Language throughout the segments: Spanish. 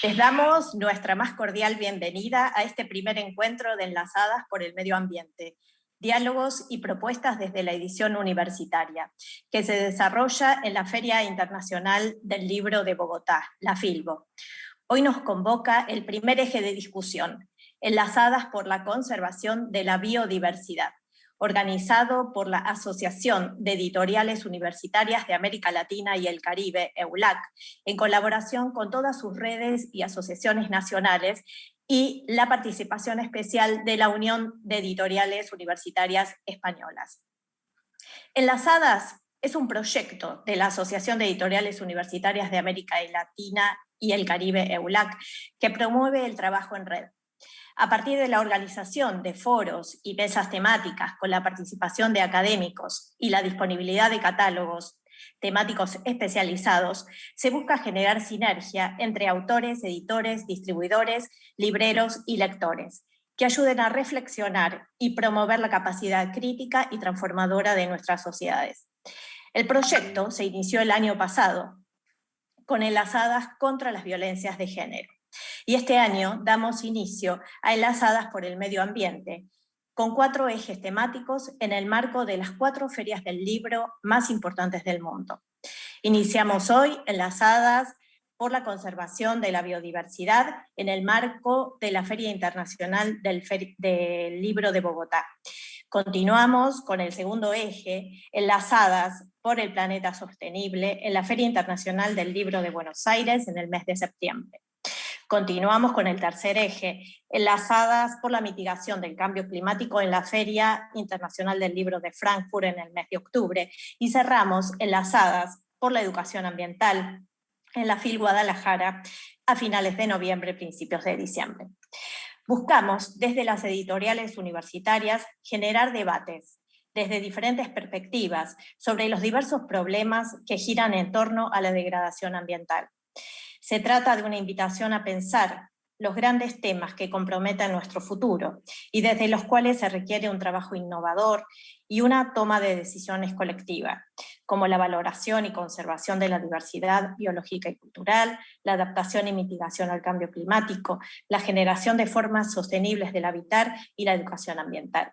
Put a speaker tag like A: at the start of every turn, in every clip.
A: Les damos nuestra más cordial bienvenida a este primer encuentro de Enlazadas por el Medio Ambiente, diálogos y propuestas desde la edición universitaria, que se desarrolla en la Feria Internacional del Libro de Bogotá, la FILBO. Hoy nos convoca el primer eje de discusión, Enlazadas por la conservación de la biodiversidad, organizado por la Asociación de Editoriales Universitarias de América Latina y el Caribe, EULAC, en colaboración con todas sus redes y asociaciones nacionales, y la participación especial de la Unión de Editoriales Universitarias Españolas. Enlazadas es un proyecto de la Asociación de Editoriales Universitarias de América Latina y el Caribe, EULAC, que promueve el trabajo en red. A partir de la organización de foros y mesas temáticas con la participación de académicos y la disponibilidad de catálogos temáticos especializados, se busca generar sinergia entre autores, editores, distribuidores, libreros y lectores, que ayuden a reflexionar y promover la capacidad crítica y transformadora de nuestras sociedades. El proyecto se inició el año pasado con Enlazadas contra las violencias de género. Y este año damos inicio a Enlazadas por el Medio Ambiente, con 4 ejes temáticos en el marco de las 4 ferias del libro más importantes del mundo. Iniciamos hoy Enlazadas por la conservación de la biodiversidad en el marco de la Feria Internacional del Libro de Bogotá. Continuamos con el segundo eje, Enlazadas por el planeta sostenible, en la Feria Internacional del Libro de Buenos Aires en el mes de septiembre. Continuamos con el tercer eje, Enlazadas por la mitigación del cambio climático en la Feria Internacional del Libro de Frankfurt en el mes de octubre. Y cerramos Enlazadas por la educación ambiental en la FIL Guadalajara a finales de noviembre, principios de diciembre. Buscamos, desde las editoriales universitarias, generar debates desde diferentes perspectivas sobre los diversos problemas que giran en torno a la degradación ambiental. Se trata de una invitación a pensar los grandes temas que comprometen nuestro futuro y desde los cuales se requiere un trabajo innovador y una toma de decisiones colectiva, como la valoración y conservación de la diversidad biológica y cultural, la adaptación y mitigación al cambio climático, la generación de formas sostenibles del habitar y la educación ambiental.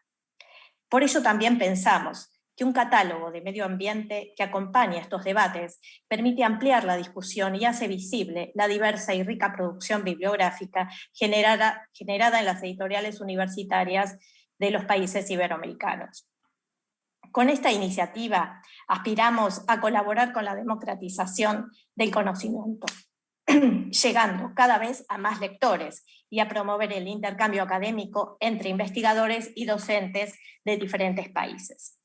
A: Por ello también pensamos que un catálogo de medio ambiente que acompaña estos debates permite ampliar la discusión y hace visible la diversa y rica producción bibliográfica generada en las editoriales universitarias de los países iberoamericanos. Con esta iniciativa aspiramos a colaborar con la democratización del conocimiento, llegando cada vez a más lectores y a promover el intercambio académico entre investigadores y docentes de diferentes países.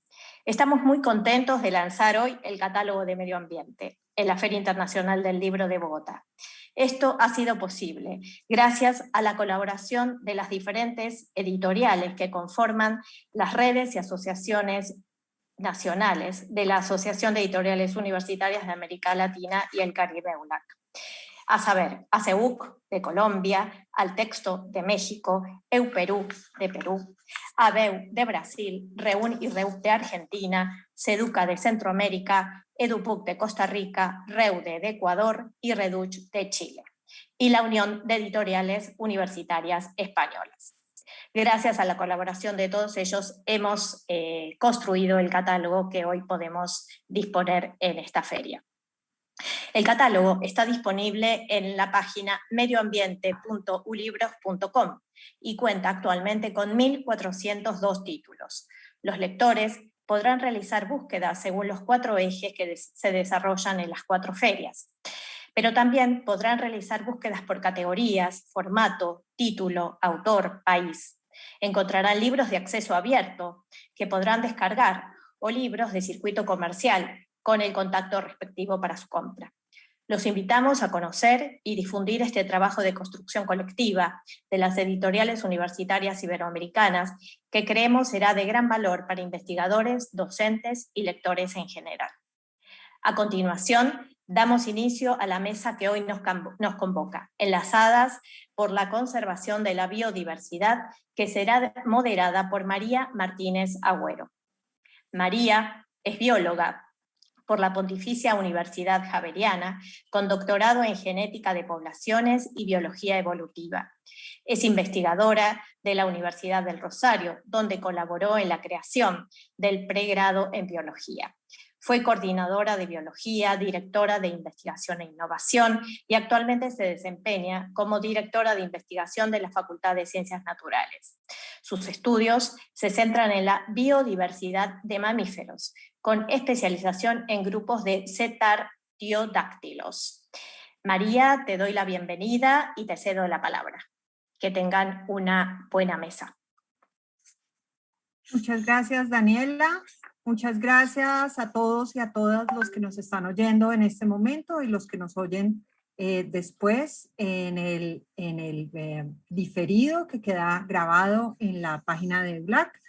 A: Estamos muy contentos de lanzar hoy el catálogo de medio ambiente en la Feria Internacional del Libro de Bogotá. Esto ha sido posible gracias a la colaboración de las diferentes editoriales que conforman las redes y asociaciones nacionales de la Asociación de Editoriales Universitarias de América Latina y el Caribe, EULAC. A saber, ACEUC de Colombia, Altexto de México, EUPerú de Perú, ABEU de Brasil, REUN y REUC de Argentina, SEDUCA de Centroamérica, EDUPUC de Costa Rica, REUDE de Ecuador y REDUCH de Chile, y la Unión de Editoriales Universitarias Españolas. Gracias a la colaboración de todos ellos hemos construido el catálogo que hoy podemos disponer en esta feria. El catálogo está disponible en la página medioambiente.ulibros.com y cuenta actualmente con 1.402 títulos. Los lectores podrán realizar búsquedas según los 4 ejes que se desarrollan en las 4 ferias, pero también podrán realizar búsquedas por categorías, formato, título, autor, país. Encontrarán libros de acceso abierto que podrán descargar o libros de circuito comercial con el contacto respectivo para su compra. Los invitamos a conocer y difundir este trabajo de construcción colectiva de las editoriales universitarias iberoamericanas, que creemos será de gran valor para investigadores, docentes y lectores en general. A continuación, damos inicio a la mesa que hoy nos convoca, Enlazadas por la conservación de la biodiversidad, que será moderada por María Martínez Agüero. María es bióloga, por la Pontificia Universidad Javeriana, con doctorado en Genética de Poblaciones y Biología Evolutiva. Es investigadora de la Universidad del Rosario, donde colaboró en la creación del pregrado en Biología. Fue coordinadora de Biología, directora de Investigación e Innovación y actualmente se desempeña como directora de Investigación de la Facultad de Ciencias Naturales. Sus estudios se centran en la biodiversidad de mamíferos, con especialización en grupos de cetartiodáctilos. María, te doy la bienvenida y te cedo la palabra. Que tengan una buena mesa.
B: Muchas gracias, Daniela. Muchas gracias a todos y a todas los que nos están oyendo en este momento y los que nos oyen después en el diferido que queda grabado en la página de Black.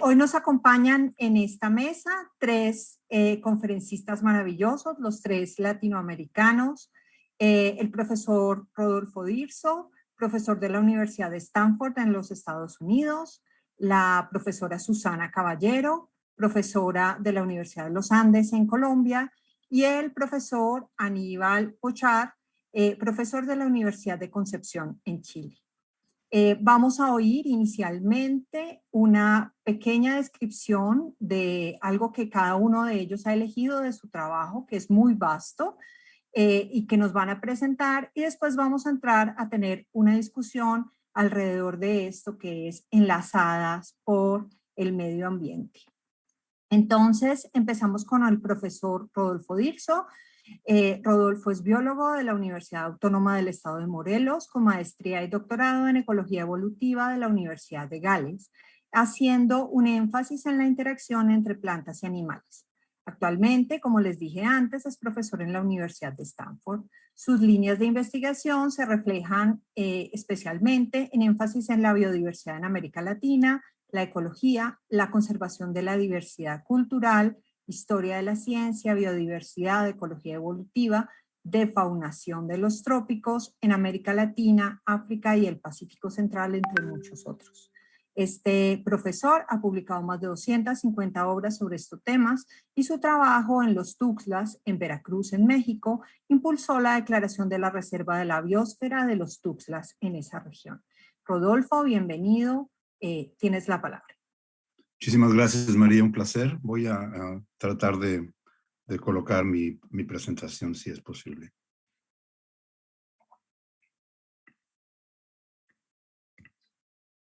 B: Hoy nos acompañan en esta mesa tres conferencistas maravillosos, los tres latinoamericanos, el profesor Rodolfo Dirso, profesor de la Universidad de Stanford en los Estados Unidos, la profesora Susana Caballero, profesora de la Universidad de los Andes en Colombia, y el profesor Aníbal Pochar, profesor de la Universidad de Concepción en Chile. Vamos a oír inicialmente una pequeña descripción de algo que cada uno de ellos ha elegido de su trabajo, que es muy vasto, y que nos van a presentar, y después vamos a entrar a tener una discusión alrededor de esto que es enlazadas por el medio ambiente. Entonces empezamos con el profesor Rodolfo Dirso. Rodolfo es biólogo de la Universidad Autónoma del Estado de Morelos, con maestría y doctorado en Ecología Evolutiva de la Universidad de Gales, haciendo un énfasis en la interacción entre plantas y animales. Actualmente, como les dije antes, es profesor en la Universidad de Stanford. Sus líneas de investigación se reflejan especialmente en énfasis en la biodiversidad en América Latina, la ecología, la conservación de la diversidad cultural, historia de la ciencia, biodiversidad, ecología evolutiva, defaunación de los trópicos en América Latina, África y el Pacífico Central, entre muchos otros. Este profesor ha publicado más de 250 obras sobre estos temas y su trabajo en los Tuxtlas, en Veracruz, en México, impulsó la declaración de la Reserva de la Biosfera de los Tuxtlas en esa región. Rodolfo, bienvenido. Tienes la palabra.
C: Muchísimas gracias, María, un placer. Voy a tratar de colocar mi presentación, si es posible.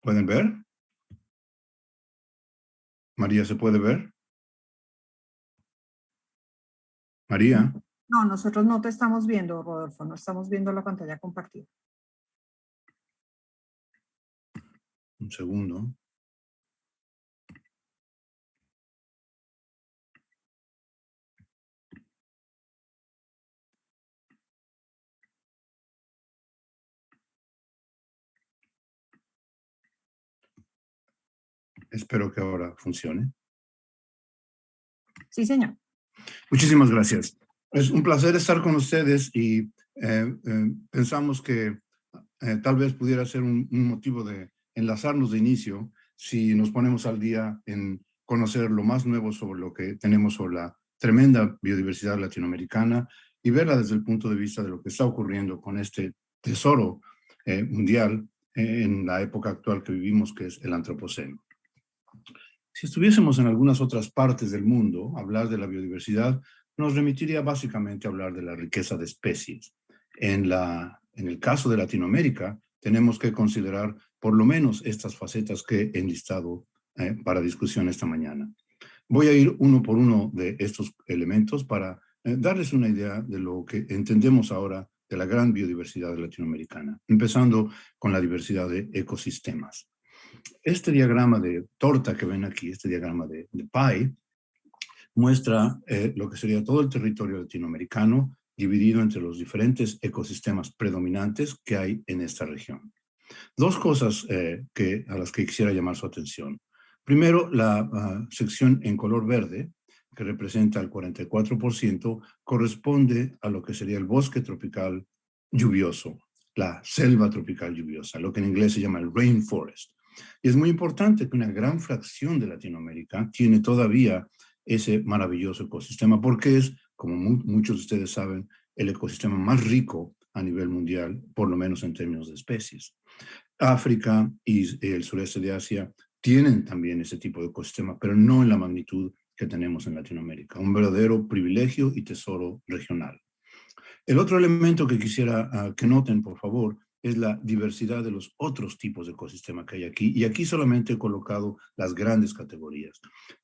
C: ¿Pueden ver? María, ¿se puede ver? María.
B: No, nosotros no te estamos viendo, Rodolfo, no estamos viendo la pantalla compartida.
C: Un segundo. Espero que ahora funcione.
B: Sí, señor.
C: Muchísimas gracias. Es un placer estar con ustedes y pensamos que tal vez pudiera ser un motivo de enlazarnos de inicio si nos ponemos al día en conocer lo más nuevo sobre lo que tenemos sobre la tremenda biodiversidad latinoamericana y verla desde el punto de vista de lo que está ocurriendo con este tesoro mundial en la época actual que vivimos, que es el antropoceno. Si estuviésemos en algunas otras partes del mundo, hablar de la biodiversidad nos remitiría básicamente a hablar de la riqueza de especies. En el caso de Latinoamérica, tenemos que considerar por lo menos estas facetas que he enlistado para discusión esta mañana. Voy a ir uno por uno de estos elementos para darles una idea de lo que entendemos ahora de la gran biodiversidad latinoamericana, empezando con la diversidad de ecosistemas. Este diagrama de torta que ven aquí, este diagrama de pie, muestra lo que sería todo el territorio latinoamericano dividido entre los diferentes ecosistemas predominantes que hay en esta región. Dos cosas a las que quisiera llamar su atención. Primero, la sección en color verde, que representa el 44%, corresponde a lo que sería el bosque tropical lluvioso, la selva tropical lluviosa, lo que en inglés se llama el rainforest. Y es muy importante que una gran fracción de Latinoamérica tiene todavía ese maravilloso ecosistema, porque es, como muchos de ustedes saben, el ecosistema más rico a nivel mundial, por lo menos en términos de especies. África y el sureste de Asia tienen también ese tipo de ecosistema, pero no en la magnitud que tenemos en Latinoamérica. Un verdadero privilegio y tesoro regional. El otro elemento que quisiera que noten, por favor, es la diversidad de los otros tipos de ecosistema que hay aquí. Y aquí solamente he colocado las grandes categorías.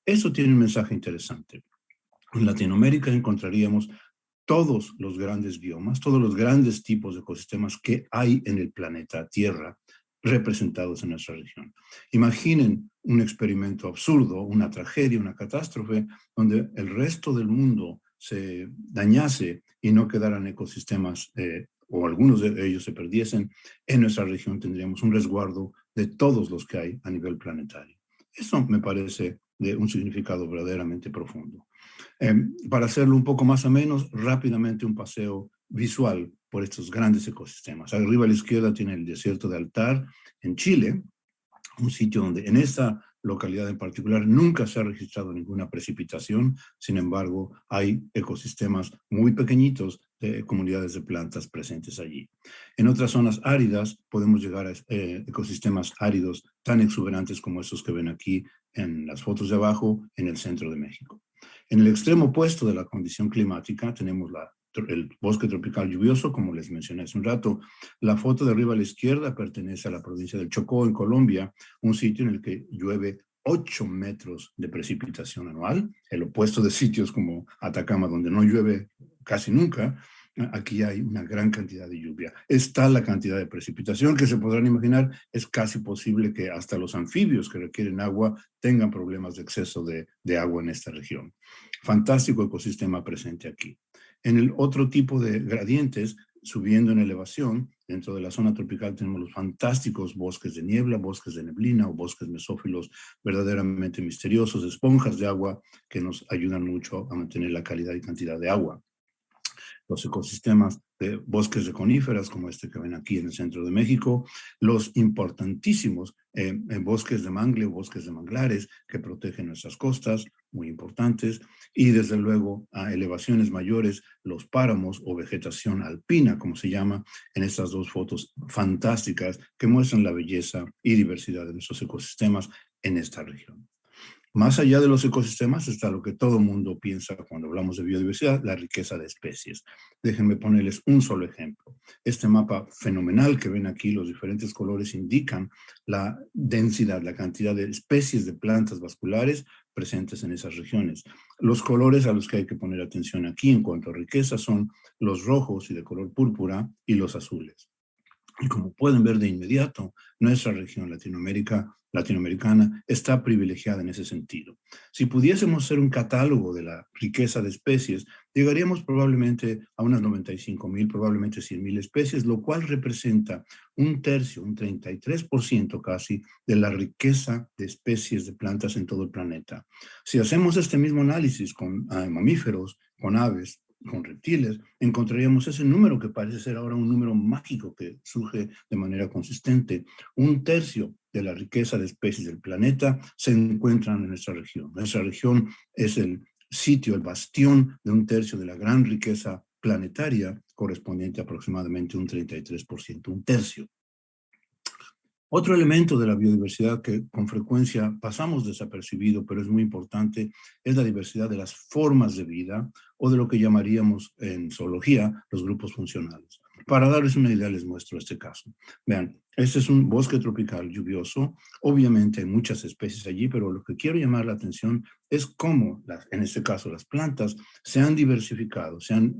C: Eso tiene un mensaje interesante. En Latinoamérica encontraríamos todos los grandes biomas, todos los grandes tipos de ecosistemas que hay en el planeta Tierra representados en nuestra región. Imaginen un experimento absurdo, una tragedia, una catástrofe, donde el resto del mundo se dañase y no quedaran ecosistemas o algunos de ellos se perdiesen. En nuestra región tendríamos un resguardo de todos los que hay a nivel planetario. Eso me parece de un significado verdaderamente profundo. Para hacerlo un poco más ameno, rápidamente un paseo visual por estos grandes ecosistemas. Arriba a la izquierda tiene el desierto de Altar en Chile, un sitio donde en esta localidad en particular nunca se ha registrado ninguna precipitación, sin embargo hay ecosistemas muy pequeñitos de comunidades de plantas presentes allí. En otras zonas áridas podemos llegar a ecosistemas áridos tan exuberantes como estos que ven aquí en las fotos de abajo en el centro de México. En el extremo opuesto de la condición climática tenemos el bosque tropical lluvioso, como les mencioné hace un rato. La foto de arriba a la izquierda pertenece a la provincia del Chocó, en Colombia, un sitio en el que llueve 8 metros de precipitación anual, el opuesto de sitios como Atacama, donde no llueve casi nunca. Aquí hay una gran cantidad de lluvia. Está la cantidad de precipitación que se podrán imaginar. Es casi posible que hasta los anfibios que requieren agua tengan problemas de exceso de agua en esta región. Fantástico ecosistema presente aquí. En el otro tipo de gradientes, subiendo en elevación, dentro de la zona tropical tenemos los fantásticos bosques de niebla, bosques de neblina o bosques mesófilos verdaderamente misteriosos, esponjas de agua que nos ayudan mucho a mantener la calidad y cantidad de agua. Los ecosistemas de bosques de coníferas, como este que ven aquí en el centro de México, los importantísimos bosques de mangle o bosques de manglares que protegen nuestras costas, muy importantes, y desde luego a elevaciones mayores, los páramos o vegetación alpina, como se llama en estas dos fotos fantásticas que muestran la belleza y diversidad de nuestros ecosistemas en esta región. Más allá de los ecosistemas está lo que todo mundo piensa cuando hablamos de biodiversidad, la riqueza de especies. Déjenme ponerles un solo ejemplo. Este mapa fenomenal que ven aquí, los diferentes colores indican la densidad, la cantidad de especies de plantas vasculares presentes en esas regiones. Los colores a los que hay que poner atención aquí en cuanto a riqueza son los rojos y de color púrpura y los azules. Y como pueden ver de inmediato, nuestra región latinoamericana está privilegiada en ese sentido. Si pudiésemos hacer un catálogo de la riqueza de especies, llegaríamos probablemente a unas 95,000, probablemente 100,000 especies, lo cual representa un tercio, un 33% casi, de la riqueza de especies de plantas en todo el planeta. Si hacemos este mismo análisis con mamíferos, con aves, con reptiles, encontraríamos ese número que parece ser ahora un número mágico que surge de manera consistente. Un tercio de la riqueza de especies del planeta se encuentran en nuestra región. Nuestra región es el sitio, el bastión de un tercio de la gran riqueza planetaria, correspondiente a aproximadamente un 33%, un tercio. Otro elemento de la biodiversidad que con frecuencia pasamos desapercibido, pero es muy importante, es la diversidad de las formas de vida o de lo que llamaríamos en zoología los grupos funcionales. Para darles una idea, les muestro este caso. Vean, este es un bosque tropical lluvioso. Obviamente hay muchas especies allí, pero lo que quiero llamar la atención es cómo, en este caso, las plantas se han diversificado, se han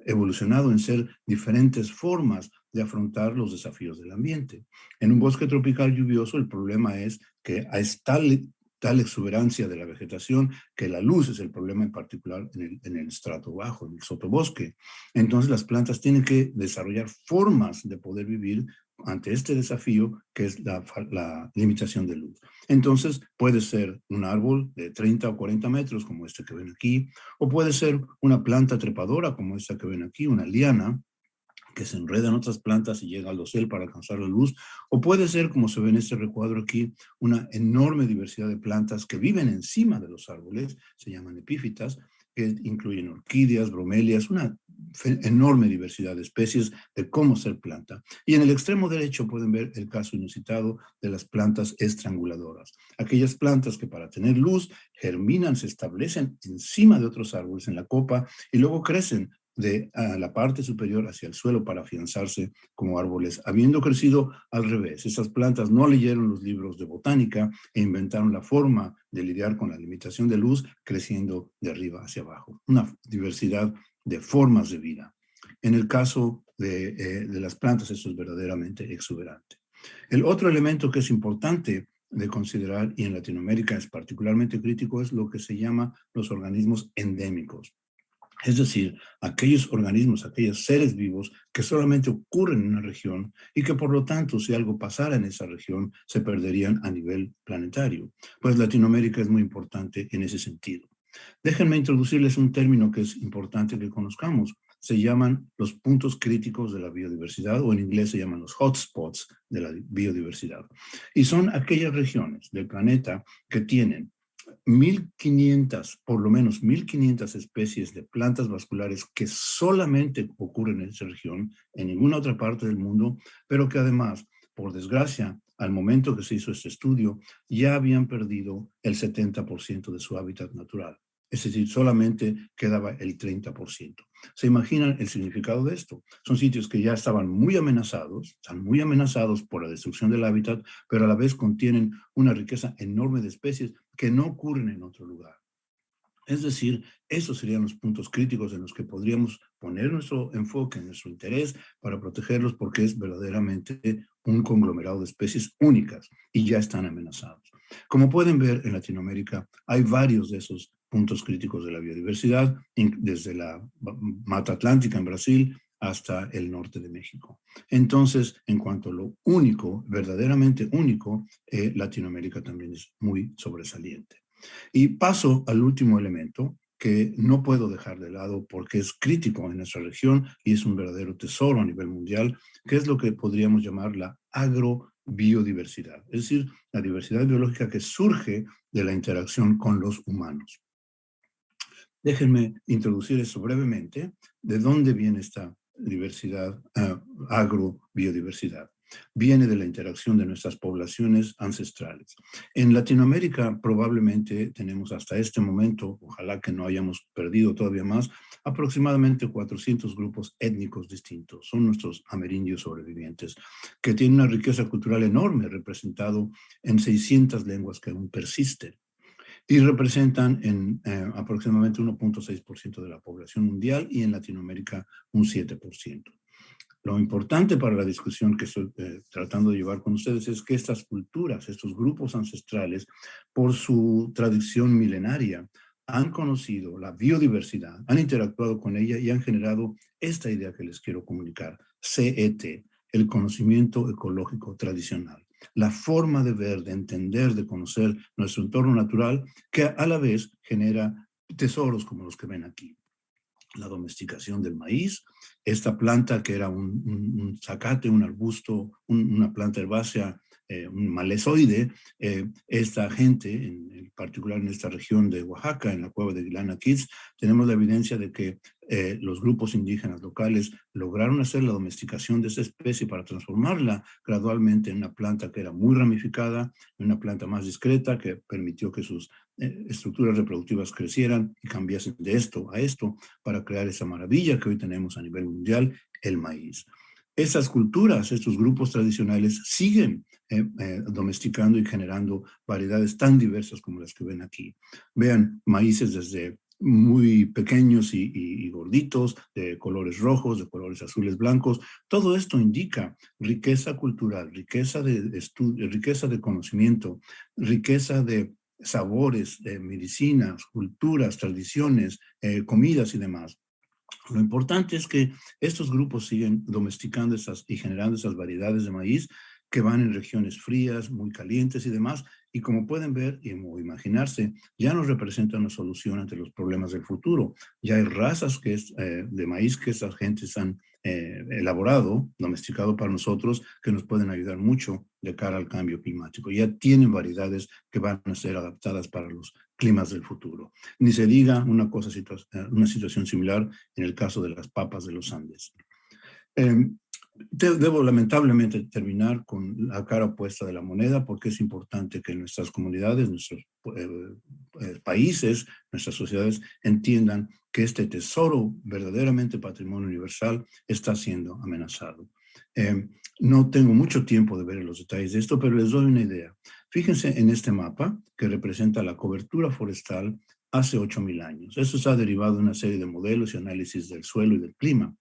C: evolucionado en ser diferentes formas de afrontar los desafíos del ambiente. En un bosque tropical lluvioso el problema es que es tal exuberancia de la vegetación que la luz es el problema en particular en el estrato bajo, en el sotobosque. Entonces las plantas tienen que desarrollar formas de poder vivir ante este desafío que es la limitación de luz. Entonces puede ser un árbol de 30 o 40 metros como este que ven aquí, o puede ser una planta trepadora como esta que ven aquí, una liana, que se enreda en otras plantas y llega al dosel para alcanzar la luz, o puede ser, como se ve en este recuadro aquí, una enorme diversidad de plantas que viven encima de los árboles, se llaman epífitas, que incluyen orquídeas, bromelias, una enorme diversidad de especies de cómo ser planta. Y en el extremo derecho pueden ver el caso inusitado de las plantas estranguladoras. Aquellas plantas que para tener luz germinan, se establecen encima de otros árboles en la copa y luego crecen de la parte superior hacia el suelo para afianzarse como árboles, habiendo crecido al revés. Esas plantas no leyeron los libros de botánica e inventaron la forma de lidiar con la limitación de luz creciendo de arriba hacia abajo. Una diversidad de formas de vida. En el caso de las plantas, eso es verdaderamente exuberante. El otro elemento que es importante de considerar, y en Latinoamérica es particularmente crítico, es lo que se llama los organismos endémicos. Es decir, aquellos organismos, aquellos seres vivos que solamente ocurren en una región y que por lo tanto, si algo pasara en esa región, se perderían a nivel planetario. Pues Latinoamérica es muy importante en ese sentido. Déjenme introducirles un término que es importante que conozcamos. Se llaman los puntos críticos de la biodiversidad, o en inglés se llaman los hotspots de la biodiversidad. Y son aquellas regiones del planeta que tienen 1.500, por lo menos 1.500 especies de plantas vasculares que solamente ocurren en esa región, en ninguna otra parte del mundo, pero que además, por desgracia, al momento que se hizo este estudio, ya habían perdido el 70% de su hábitat natural. Es decir, solamente quedaba el 30%. ¿Se imaginan el significado de esto? Son sitios que ya estaban muy amenazados, están muy amenazados por la destrucción del hábitat, pero a la vez contienen una riqueza enorme de especies que no ocurren en otro lugar. Es decir, esos serían los puntos críticos en los que podríamos poner nuestro enfoque, nuestro interés para protegerlos, porque es verdaderamente un conglomerado de especies únicas y ya están amenazados. Como pueden ver, en Latinoamérica hay varios de esos puntos críticos de la biodiversidad, desde la Mata Atlántica en Brasil hasta el norte de México. Entonces, en cuanto a lo único, verdaderamente único, Latinoamérica también es muy sobresaliente. Y paso al último elemento que no puedo dejar de lado porque es crítico en nuestra región y es un verdadero tesoro a nivel mundial, que es lo que podríamos llamar la agrobiodiversidad, es decir, la diversidad biológica que surge de la interacción con los humanos. Déjenme introducir eso brevemente, de dónde viene esta diversidad, agrobiodiversidad. Viene de la interacción de nuestras poblaciones ancestrales. En Latinoamérica probablemente tenemos hasta este momento, ojalá que no hayamos perdido todavía más, aproximadamente 400 grupos étnicos distintos. Son nuestros amerindios sobrevivientes, que tienen una riqueza cultural enorme, representado en 600 lenguas que aún persisten, y representan en aproximadamente 1.6% de la población mundial y en Latinoamérica un 7%. Lo importante para la discusión que estoy tratando de llevar con ustedes es que estas culturas, estos grupos ancestrales, por su tradición milenaria, han conocido la biodiversidad, han interactuado con ella y han generado esta idea que les quiero comunicar, CET, el conocimiento ecológico tradicional. La forma de ver, de entender, de conocer nuestro entorno natural, que a la vez genera tesoros como los que ven aquí. La domesticación del maíz, esta planta que era un zacate, un arbusto, una planta herbácea, un malezoide, esta gente, en particular en esta región de Oaxaca, en la cueva de Guilana Kids, tenemos la evidencia de que los grupos indígenas locales lograron hacer la domesticación de esa especie para transformarla gradualmente en una planta que era muy ramificada, en una planta más discreta que permitió que sus estructuras reproductivas crecieran y cambiasen de esto a esto para crear esa maravilla que hoy tenemos a nivel mundial, el maíz. Esas culturas, estos grupos tradicionales siguen domesticando y generando variedades tan diversas como las que ven aquí. Vean, maíces desde muy pequeños y gorditos, de colores rojos, de colores azules, blancos. Todo esto indica riqueza cultural, riqueza de estudio, riqueza de conocimiento, riqueza de sabores, medicinas, culturas, tradiciones, comidas y demás. Lo importante es que estos grupos siguen domesticando y generando esas variedades de maíz que van en regiones frías, muy calientes y demás, y como pueden ver o imaginarse, ya nos representa una solución ante los problemas del futuro. Ya hay razas de maíz que estas gentes han elaborado, domesticado para nosotros, que nos pueden ayudar mucho de cara al cambio climático. Ya tienen variedades que van a ser adaptadas para los climas del futuro. Ni se diga una situación similar en el caso de las papas de los Andes. Debo lamentablemente terminar con la cara opuesta de la moneda, porque es importante que nuestras comunidades, nuestros países, nuestras sociedades entiendan que este tesoro verdaderamente patrimonio universal está siendo amenazado. No tengo mucho tiempo de ver los detalles de esto, pero les doy una idea. Fíjense en este mapa que representa la cobertura forestal hace 8.000 años. Eso se ha derivado de una serie de modelos y análisis del suelo y del clima.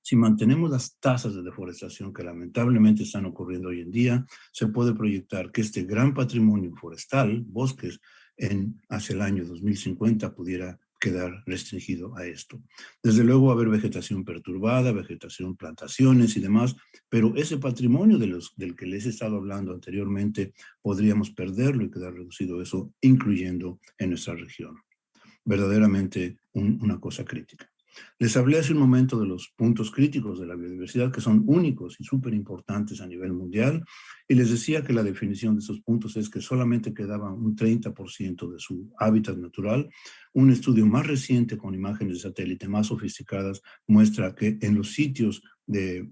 C: Si mantenemos las tasas de deforestación que lamentablemente están ocurriendo hoy en día, se puede proyectar que este gran patrimonio forestal, bosques, hacia el año 2050 pudiera quedar restringido a esto. Desde luego va a haber vegetación perturbada, vegetación, plantaciones y demás, pero ese patrimonio del que les he estado hablando anteriormente, podríamos perderlo y quedar reducido eso, incluyendo en nuestra región. Verdaderamente una cosa crítica. Les hablé hace un momento de los puntos críticos de la biodiversidad que son únicos y súper importantes a nivel mundial, y les decía que la definición de esos puntos es que solamente quedaba un 30% de su hábitat natural. Un estudio más reciente con imágenes de satélite más sofisticadas muestra que en los sitios de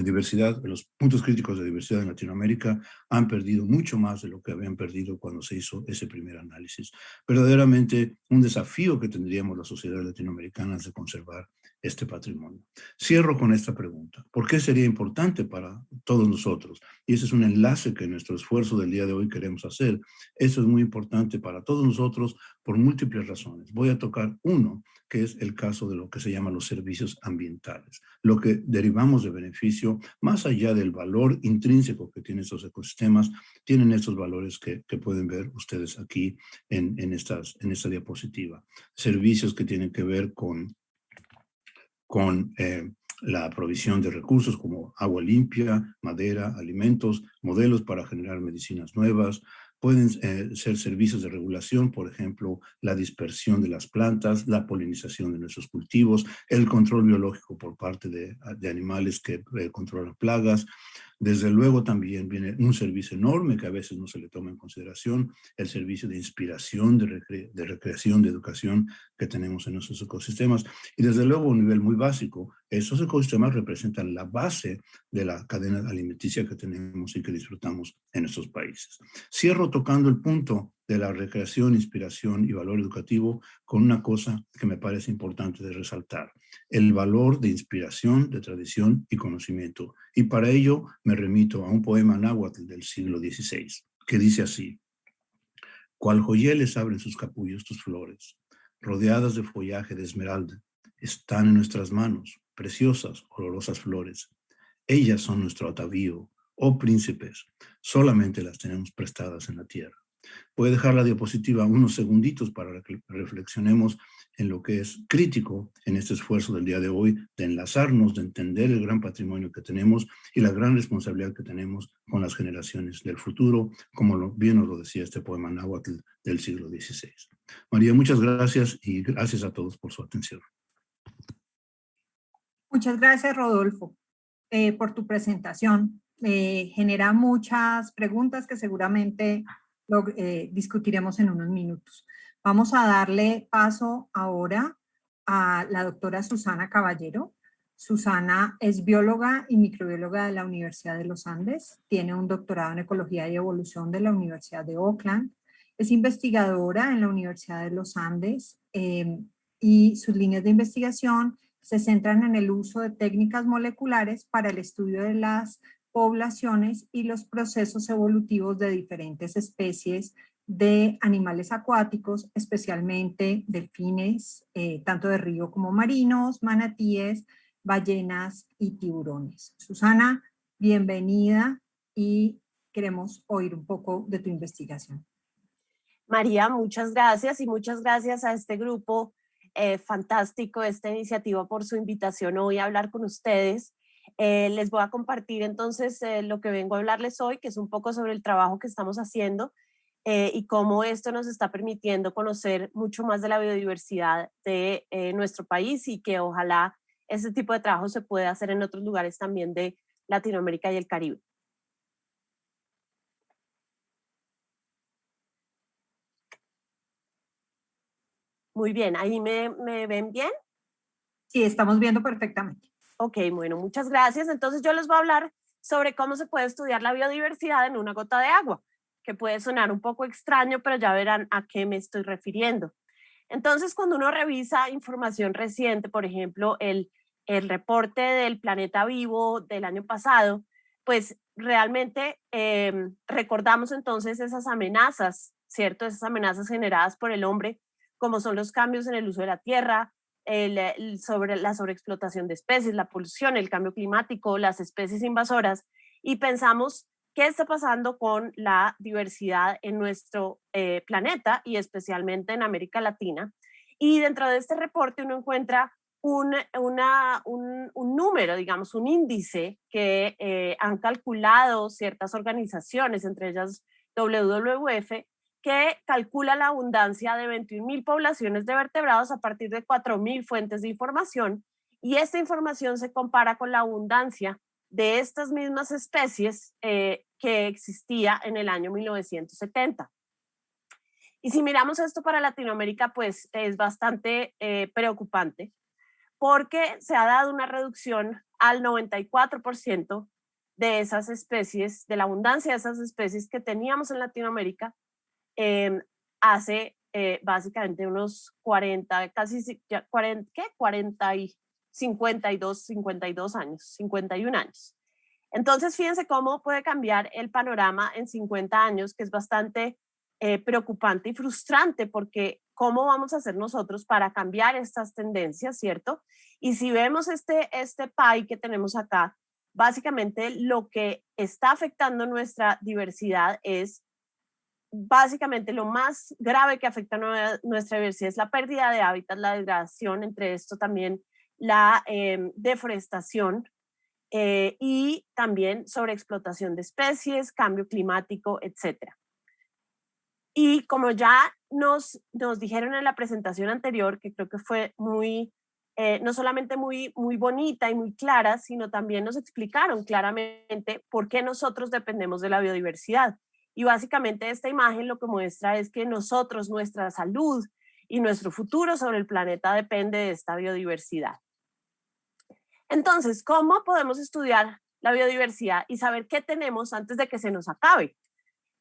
C: diversidad, los puntos críticos de diversidad en Latinoamérica han perdido mucho más de lo que habían perdido cuando se hizo ese primer análisis. Verdaderamente un desafío que tendríamos las sociedades latinoamericanas de conservar este patrimonio. Cierro con esta pregunta. ¿Por qué sería importante para todos nosotros? Y ese es un enlace que en nuestro esfuerzo del día de hoy queremos hacer. Eso es muy importante para todos nosotros por múltiples razones. Voy a tocar uno, que es el caso de lo que se llaman los servicios ambientales, lo que derivamos de beneficio, más allá del valor intrínseco que tienen estos ecosistemas, tienen estos valores que pueden ver ustedes aquí en esta diapositiva. Servicios que tienen que ver con la provisión de recursos como agua limpia, madera, alimentos, modelos para generar medicinas nuevas. Pueden ser servicios de regulación, por ejemplo, la dispersión de las plantas, la polinización de nuestros cultivos, el control biológico por parte de animales que controlan plagas. Desde luego también viene un servicio enorme que a veces no se le toma en consideración, el servicio de inspiración, de recreación, de educación que tenemos en nuestros ecosistemas. Y desde luego a un nivel muy básico, esos ecosistemas representan la base de la cadena alimenticia que tenemos y que disfrutamos en nuestros países. Cierro tocando el punto de la recreación, inspiración y valor educativo con una cosa que me parece importante de resaltar: el valor de inspiración, de tradición y conocimiento. Y para ello me remito a un poema náhuatl del siglo XVI, que dice así: cual joyeles abren sus capullos tus flores, rodeadas de follaje de esmeralda, están en nuestras manos, preciosas, olorosas flores. Ellas son nuestro atavío, oh príncipes, solamente las tenemos prestadas en la tierra. Voy a dejar la diapositiva unos segunditos para que reflexionemos en lo que es crítico en este esfuerzo del día de hoy, de enlazarnos, de entender el gran patrimonio que tenemos y la gran responsabilidad que tenemos con las generaciones del futuro, como bien nos lo decía este poema náhuatl del siglo XVI. María, muchas gracias y gracias a todos por su atención.
B: Muchas gracias, Rodolfo, por tu presentación. Genera muchas preguntas que seguramente discutiremos en unos minutos. Vamos a darle paso ahora a la doctora Susana Caballero. Susana es bióloga y microbióloga de la Universidad de los Andes, tiene un doctorado en Ecología y Evolución de la Universidad de Oakland, es investigadora en la Universidad de los Andes y sus líneas de investigación se centran en el uso de técnicas moleculares para el estudio de las poblaciones y los procesos evolutivos de diferentes especies de animales acuáticos, especialmente delfines, tanto de río como marinos, manatíes, ballenas y tiburones. Susana, bienvenida y queremos oír un poco de tu investigación.
D: María, muchas gracias y muchas gracias a este grupo fantástico, esta iniciativa por su invitación hoy a hablar con ustedes. Les voy a compartir entonces lo que vengo a hablarles hoy, que es un poco sobre el trabajo que estamos haciendo y cómo esto nos está permitiendo conocer mucho más de la biodiversidad de nuestro país y que ojalá ese tipo de trabajo se pueda hacer en otros lugares también de Latinoamérica y el Caribe. Muy bien, ¿ahí me ven bien?
B: Sí, estamos viendo perfectamente.
D: Ok, bueno, muchas gracias. Entonces yo les voy a hablar sobre cómo se puede estudiar la biodiversidad en una gota de agua, que puede sonar un poco extraño, pero ya verán a qué me estoy refiriendo. Entonces, cuando uno revisa información reciente, por ejemplo, el reporte del Planeta Vivo del año pasado, pues realmente recordamos entonces esas amenazas, ¿cierto? Esas amenazas generadas por el hombre, como son los cambios en el uso de la tierra, sobre la sobreexplotación de especies, la polución, el cambio climático, las especies invasoras, y pensamos qué está pasando con la diversidad en nuestro planeta y especialmente en América Latina. Y dentro de este reporte uno encuentra un número, digamos, un índice que han calculado ciertas organizaciones, entre ellas WWF, que calcula la abundancia de 21.000 poblaciones de vertebrados a partir de 4.000 fuentes de información, y esta información se compara con la abundancia de estas mismas especies que existía en el año 1970. Y si miramos esto para Latinoamérica, pues es bastante preocupante, porque se ha dado una reducción al 94% de esas especies, de la abundancia de esas especies que teníamos en Latinoamérica hace básicamente unos 40, casi 40, ¿qué? 40 y 52 años, 51 años. Entonces, fíjense cómo puede cambiar el panorama en 50 años, que es bastante preocupante y frustrante, porque ¿cómo vamos a hacer nosotros para cambiar estas tendencias, cierto? Y si vemos este pie que tenemos acá, básicamente lo que está afectando nuestra diversidad es, básicamente lo más grave que afecta a nuestra diversidad es la pérdida de hábitat, la degradación, entre esto también la deforestación y también sobreexplotación de especies, cambio climático, etc. Y como ya nos dijeron en la presentación anterior, que creo que fue muy, no solamente muy bonita y muy clara, sino también nos explicaron claramente por qué nosotros dependemos de la biodiversidad. Y básicamente esta imagen lo que muestra es que nosotros, nuestra salud y nuestro futuro sobre el planeta depende de esta biodiversidad. Entonces, ¿cómo podemos estudiar la biodiversidad y saber qué tenemos antes de que se nos acabe?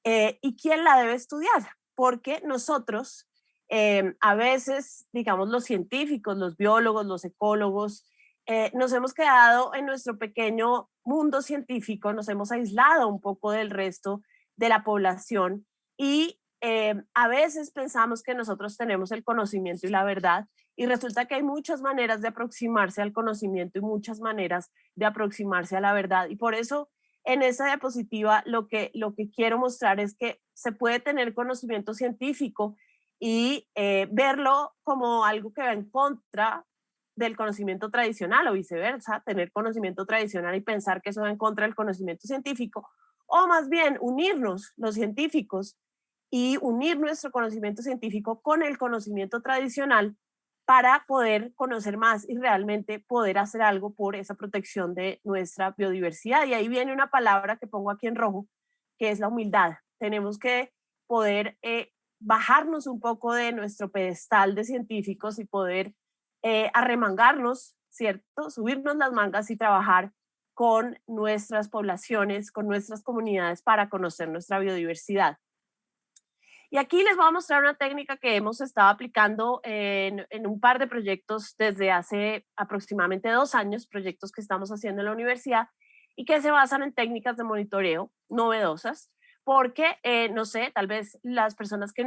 D: ¿Y quién la debe estudiar? Porque nosotros, a veces, digamos, los científicos, los biólogos, los ecólogos, nos hemos quedado en nuestro pequeño mundo científico, nos hemos aislado un poco del resto de la población y a veces pensamos que nosotros tenemos el conocimiento y la verdad, y resulta que hay muchas maneras de aproximarse al conocimiento y muchas maneras de aproximarse a la verdad. Y por eso en esa diapositiva lo que quiero mostrar es que se puede tener conocimiento científico y verlo como algo que va en contra del conocimiento tradicional o viceversa, tener conocimiento tradicional y pensar que eso va en contra del conocimiento científico, o más bien unirnos los científicos y unir nuestro conocimiento científico con el conocimiento tradicional para poder conocer más y realmente poder hacer algo por esa protección de nuestra biodiversidad. Y ahí viene una palabra que pongo aquí en rojo, que es la humildad. Tenemos que poder bajarnos un poco de nuestro pedestal de científicos y poder arremangarnos, ¿cierto? Subirnos las mangas y trabajar con nuestras poblaciones, con nuestras comunidades para conocer nuestra biodiversidad. Y aquí les voy a mostrar una técnica que hemos estado aplicando en un par de proyectos desde hace aproximadamente 2 años, proyectos que estamos haciendo en la universidad y que se basan en técnicas de monitoreo novedosas, porque, no sé, tal vez las personas que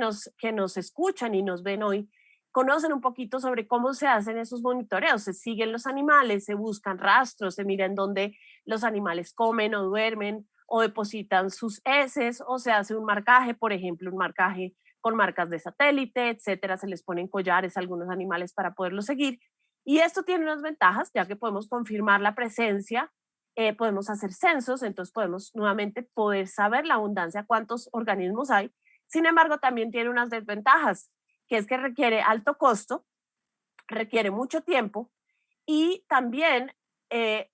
D: nos escuchan y nos ven hoy conocen un poquito sobre cómo se hacen esos monitoreos. Se siguen los animales, se buscan rastros, se miran dónde los animales comen o duermen, o depositan sus heces, o se hace un marcaje, por ejemplo, un marcaje con marcas de satélite, etcétera. Se les ponen collares a algunos animales para poderlos seguir. Y esto tiene unas ventajas, ya que podemos confirmar la presencia podemos hacer censos, entonces podemos nuevamente poder saber la abundancia, cuántos organismos hay. Sin embargo, también tiene unas desventajas, que es que requiere alto costo, requiere mucho tiempo y también,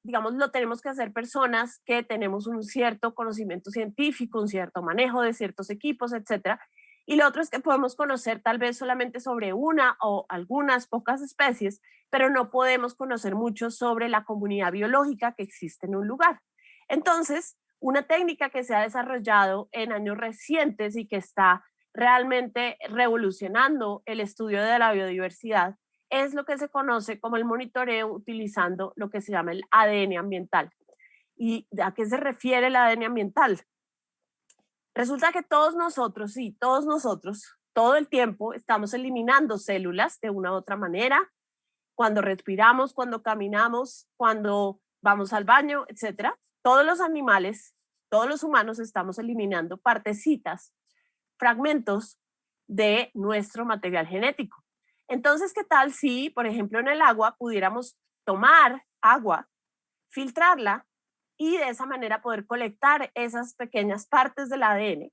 D: digamos, lo tenemos que hacer personas que tenemos un cierto conocimiento científico, un cierto manejo de ciertos equipos, etcétera. Y lo otro es que podemos conocer tal vez solamente sobre una o algunas pocas especies, pero no podemos conocer mucho sobre la comunidad biológica que existe en un lugar. Entonces, una técnica que se ha desarrollado en años recientes y que está realmente revolucionando el estudio de la biodiversidad es lo que se conoce como el monitoreo utilizando lo que se llama el ADN ambiental. ¿Y a qué se refiere el ADN ambiental? Resulta que todos nosotros, sí, todos nosotros, todo el tiempo estamos eliminando células de una u otra manera, cuando respiramos, cuando caminamos, cuando vamos al baño, etcétera. Todos los animales, todos los humanos estamos eliminando partecitas, fragmentos de nuestro material genético. Entonces, ¿qué tal si, por ejemplo, en el agua pudiéramos tomar agua, filtrarla y de esa manera poder colectar esas pequeñas partes del ADN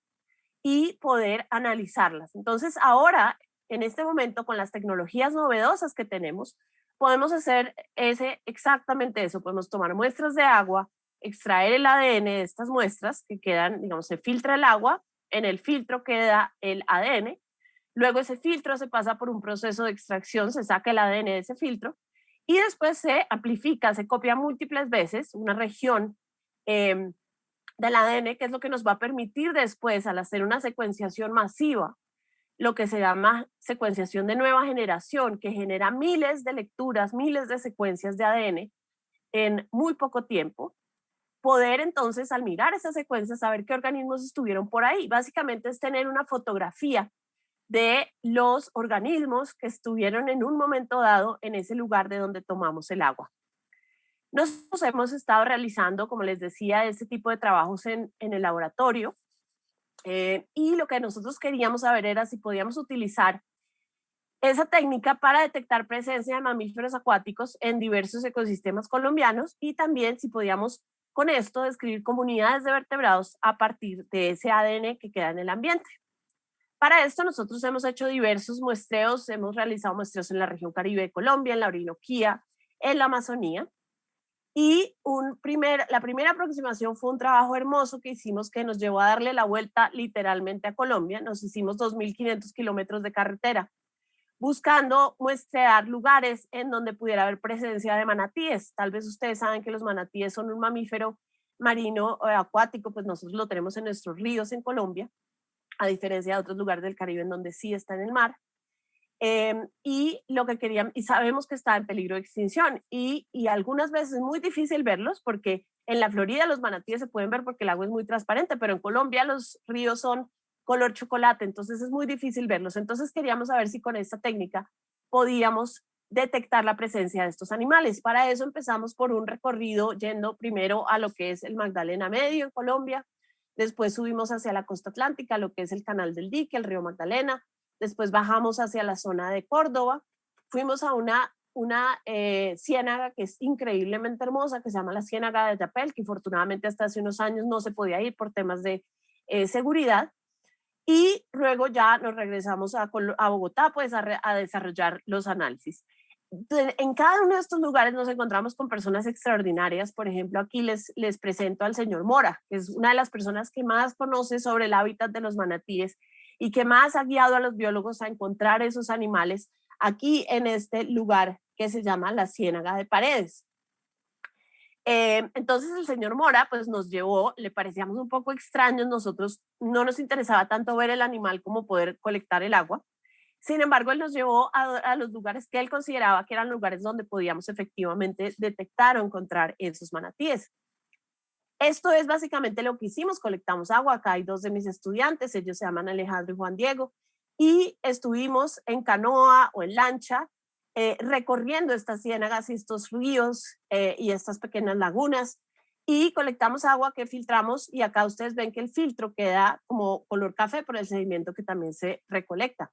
D: y poder analizarlas? Entonces, ahora, en este momento, con las tecnologías novedosas que tenemos, podemos hacer exactamente eso. Podemos tomar muestras de agua, extraer el ADN de estas muestras que quedan, digamos, se filtra el agua, en el filtro queda el ADN, luego ese filtro se pasa por un proceso de extracción, se saca el ADN de ese filtro y después se amplifica, se copia múltiples veces una región del ADN, que es lo que nos va a permitir después, al hacer una secuenciación masiva, lo que se llama secuenciación de nueva generación, que genera miles de lecturas, miles de secuencias de ADN en muy poco tiempo, poder entonces al mirar esas secuencias saber qué organismos estuvieron por ahí. Básicamente es tener una fotografía de los organismos que estuvieron en un momento dado en ese lugar de donde tomamos el agua. Nosotros hemos estado realizando, como les decía, este tipo de trabajos en el laboratorio y lo que nosotros queríamos saber era si podíamos utilizar esa técnica para detectar presencia de mamíferos acuáticos en diversos ecosistemas colombianos y también si podíamos con esto describir comunidades de vertebrados a partir de ese ADN que queda en el ambiente. Para esto nosotros hemos hecho diversos muestreos, hemos realizado muestreos en la región Caribe de Colombia, en la Orinoquía, en la Amazonía. Y la primera aproximación fue un trabajo hermoso que hicimos que nos llevó a darle la vuelta literalmente a Colombia. Nos hicimos 2.500 kilómetros de carretera buscando muestrear lugares en donde pudiera haber presencia de manatíes. Tal vez ustedes saben que los manatíes son un mamífero marino acuático, pues nosotros lo tenemos en nuestros ríos en Colombia, a diferencia de otros lugares del Caribe en donde sí está en el mar. Y lo que querían, y sabemos que está en peligro de extinción y algunas veces es muy difícil verlos porque en la Florida los manatíes se pueden ver porque el agua es muy transparente, pero en Colombia los ríos son color chocolate, entonces es muy difícil verlos. Entonces queríamos saber si con esta técnica podíamos detectar la presencia de estos animales. Para eso empezamos por un recorrido yendo primero a lo que es el Magdalena Medio en Colombia, después subimos hacia la costa atlántica, lo que es el Canal del Dique, el río Magdalena, después bajamos hacia la zona de Córdoba, fuimos a una ciénaga que es increíblemente hermosa, que se llama la Ciénaga de Yapel, que afortunadamente hasta hace unos años no se podía ir por temas de seguridad, y luego ya nos regresamos a Bogotá pues a desarrollar los análisis. En cada uno de estos lugares nos encontramos con personas extraordinarias. Por ejemplo, aquí les presento al señor Mora, que es una de las personas que más conoce sobre el hábitat de los manatíes y que más ha guiado a los biólogos a encontrar esos animales aquí en este lugar que se llama la Ciénaga de Paredes. Entonces el señor Mora pues nos llevó, le parecíamos un poco extraños, nosotros no nos interesaba tanto ver el animal como poder colectar el agua. Sin embargo, él nos llevó a los lugares que él consideraba que eran lugares donde podíamos efectivamente detectar o encontrar esos manatíes. Esto es básicamente lo que hicimos, colectamos agua. Acá hay dos de mis estudiantes, ellos se llaman Alejandro y Juan Diego, y estuvimos en canoa o en lancha recorriendo estas ciénagas y estos ríos y estas pequeñas lagunas, y colectamos agua que filtramos, y acá ustedes ven que el filtro queda como color café por el sedimento que también se recolecta.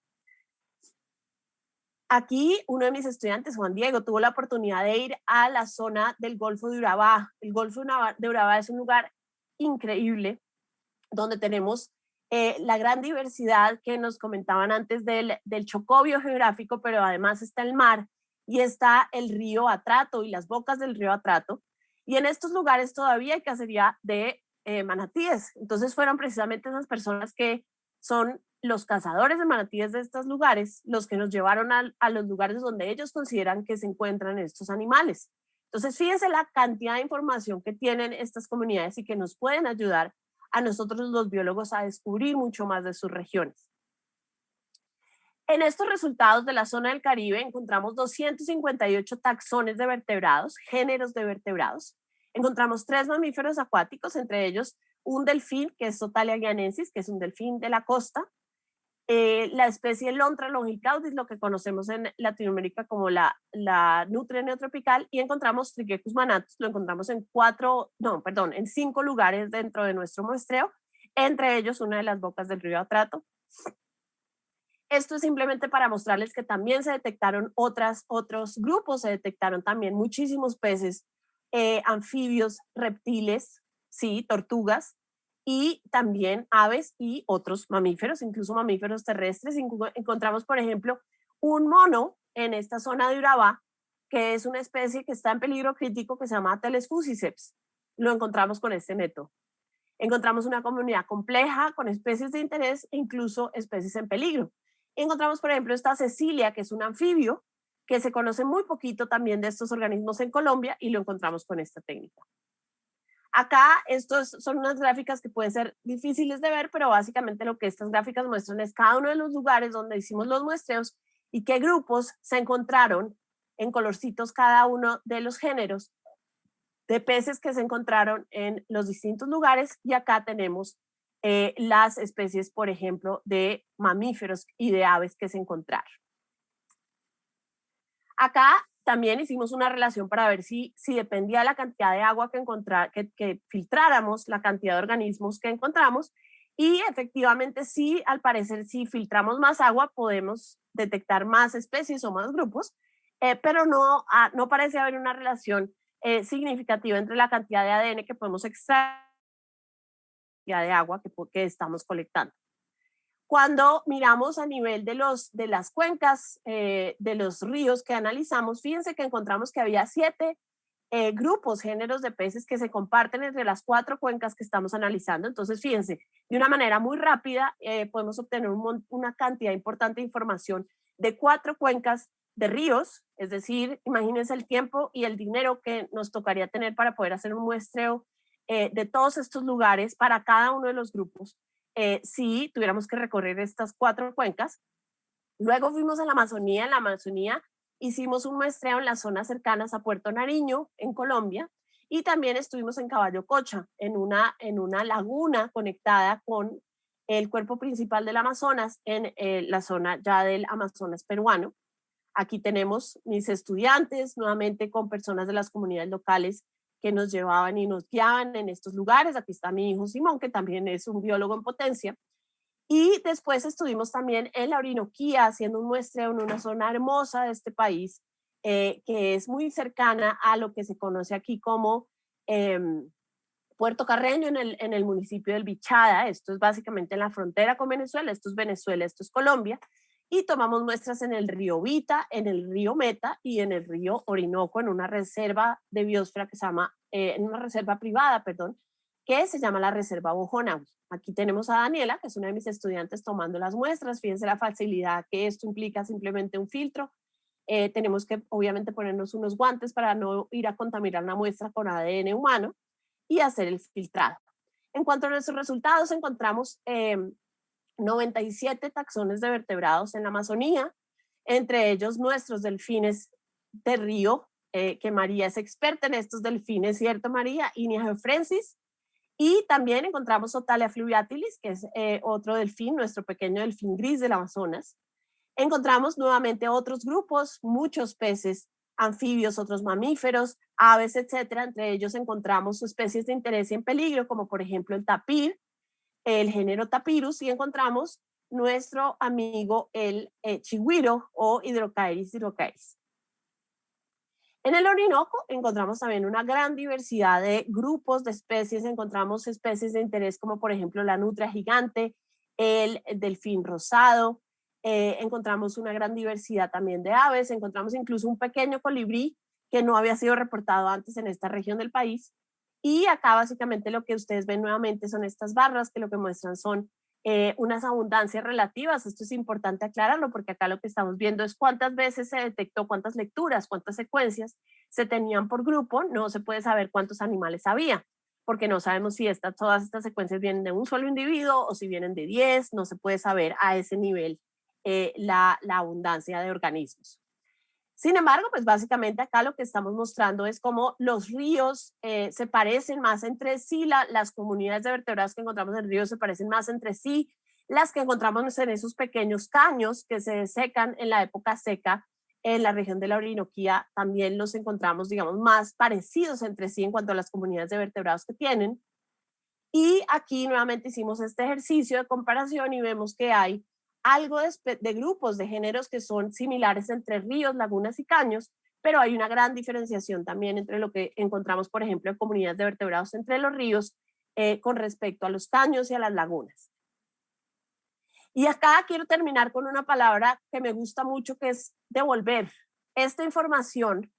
D: Aquí uno de mis estudiantes, Juan Diego, tuvo la oportunidad de ir a la zona del Golfo de Urabá. El Golfo de Urabá es un lugar increíble donde tenemos la gran diversidad que nos comentaban antes del chocó biogeográfico, pero además está el mar y está el río Atrato y las bocas del río Atrato. Y en estos lugares todavía hay cacería de manatíes. Entonces fueron precisamente esas personas que son los cazadores de manatíes de estos lugares los que nos llevaron a los lugares donde ellos consideran que se encuentran estos animales. Entonces fíjense la cantidad de información que tienen estas comunidades y que nos pueden ayudar a nosotros los biólogos a descubrir mucho más de sus regiones. En estos resultados de la zona del Caribe encontramos 258 taxones de vertebrados, géneros de vertebrados. Encontramos 3 mamíferos acuáticos, entre ellos un delfín, que es Sotalia guianensis, que es un delfín de la costa. La especie Lontra longicaudis, lo que conocemos en Latinoamérica como la nutria neotropical, y encontramos Triquecus manatus, lo encontramos en 5 lugares dentro de nuestro muestreo, entre ellos una de las bocas del río Atrato. Esto es simplemente para mostrarles que también se detectaron otros grupos, se detectaron también muchísimos peces, anfibios, reptiles, sí, tortugas, y también aves y otros mamíferos, incluso mamíferos terrestres. Encontramos, por ejemplo, un mono en esta zona de Urabá, que es una especie que está en peligro crítico que se llama Ateles fusiceps. Lo encontramos con este método. Encontramos una comunidad compleja con especies de interés e incluso especies en peligro. Encontramos, por ejemplo, esta Cecilia, que es un anfibio, que se conoce muy poquito también de estos organismos en Colombia, y lo encontramos con esta técnica. Acá estos son unas gráficas que pueden ser difíciles de ver, pero básicamente lo que estas gráficas muestran es cada uno de los lugares donde hicimos los muestreos y qué grupos se encontraron en colorcitos cada uno de los géneros de peces que se encontraron en los distintos lugares. Y acá tenemos las especies, por ejemplo, de mamíferos y de aves que se encontraron. Acá también hicimos una relación para ver si dependía de la cantidad de agua que filtráramos, la cantidad de organismos que encontramos, y efectivamente sí, al parecer, si filtramos más agua podemos detectar más especies o más grupos, pero no parece haber una relación significativa entre la cantidad de ADN que podemos extraer y la cantidad de agua que estamos colectando. Cuando miramos a nivel de las cuencas, de los ríos que analizamos, fíjense que encontramos que había 7 grupos, géneros de peces que se comparten entre las 4 cuencas que estamos analizando. Entonces, fíjense, de una manera muy rápida podemos obtener una cantidad importante de información de 4 cuencas de ríos, es decir, imagínense el tiempo y el dinero que nos tocaría tener para poder hacer un muestreo de todos estos lugares para cada uno de los grupos. Si tuviéramos que recorrer estas 4 cuencas. Luego fuimos a la Amazonía. En la Amazonía hicimos un muestreo en las zonas cercanas a Puerto Nariño, en Colombia, y también estuvimos en Caballo Cocha, en una laguna conectada con el cuerpo principal del Amazonas, en la zona ya del Amazonas peruano. Aquí tenemos mis estudiantes, nuevamente con personas de las comunidades locales que nos llevaban y nos guiaban en estos lugares. Aquí está mi hijo Simón, que también es un biólogo en potencia. Y después estuvimos también en la Orinoquía haciendo un muestreo en una zona hermosa de este país, que es muy cercana a lo que se conoce aquí como Puerto Carreño, en el municipio del Bichada. Esto es básicamente en la frontera con Venezuela. Esto es Venezuela, esto es Colombia. Y tomamos muestras en el río Vita, en el río Meta y en el río Orinoco, en una reserva de biosfera que se llama, en una reserva privada, perdón, que se llama la Reserva Bojonawi. Aquí tenemos a Daniela, que es una de mis estudiantes, tomando las muestras. Fíjense la facilidad que esto implica, simplemente un filtro. Tenemos que obviamente ponernos unos guantes para no ir a contaminar una muestra con ADN humano y hacer el filtrado. En cuanto a nuestros resultados, encontramos 97 taxones de vertebrados en la Amazonía, entre ellos nuestros delfines de río, que María es experta en estos delfines, ¿cierto, María? Inia geofrensis. Y también encontramos Sotalia fluviatilis, que es otro delfín, nuestro pequeño delfín gris del Amazonas. Encontramos nuevamente otros grupos, muchos peces, anfibios, otros mamíferos, aves, etcétera. Entre ellos encontramos especies de interés y en peligro, como por ejemplo el tapir, el género Tapirus, y encontramos nuestro amigo el chigüiro o Hydrochaeris hydrochaeris. En el Orinoco encontramos también una gran diversidad de grupos de especies, encontramos especies de interés como por ejemplo la nutria gigante, el delfín rosado, encontramos una gran diversidad también de aves, encontramos incluso un pequeño colibrí que no había sido reportado antes en esta región del país. Y acá básicamente lo que ustedes ven nuevamente son estas barras que lo que muestran son unas abundancias relativas. Esto es importante aclararlo porque acá lo que estamos viendo es cuántas veces se detectó, cuántas lecturas, cuántas secuencias se tenían por grupo. No se puede saber cuántos animales había, porque no sabemos si todas estas secuencias vienen de un solo individuo o si vienen de 10, no se puede saber a ese nivel la abundancia de organismos. Sin embargo, pues básicamente acá lo que estamos mostrando es cómo los ríos se parecen más entre sí, las comunidades de vertebrados que encontramos en ríos se parecen más entre sí, las que encontramos en esos pequeños caños que se secan en la época seca en la región de la Orinoquía, también los encontramos, digamos, más parecidos entre sí en cuanto a las comunidades de vertebrados que tienen. Y aquí nuevamente hicimos este ejercicio de comparación y vemos que hay algo de grupos de géneros que son similares entre ríos, lagunas y caños, pero hay una gran diferenciación también entre lo que encontramos, por ejemplo, en comunidades de vertebrados entre los ríos con respecto a los caños y a las lagunas. Y acá quiero terminar con una palabra que me gusta mucho, que es devolver. Esta información,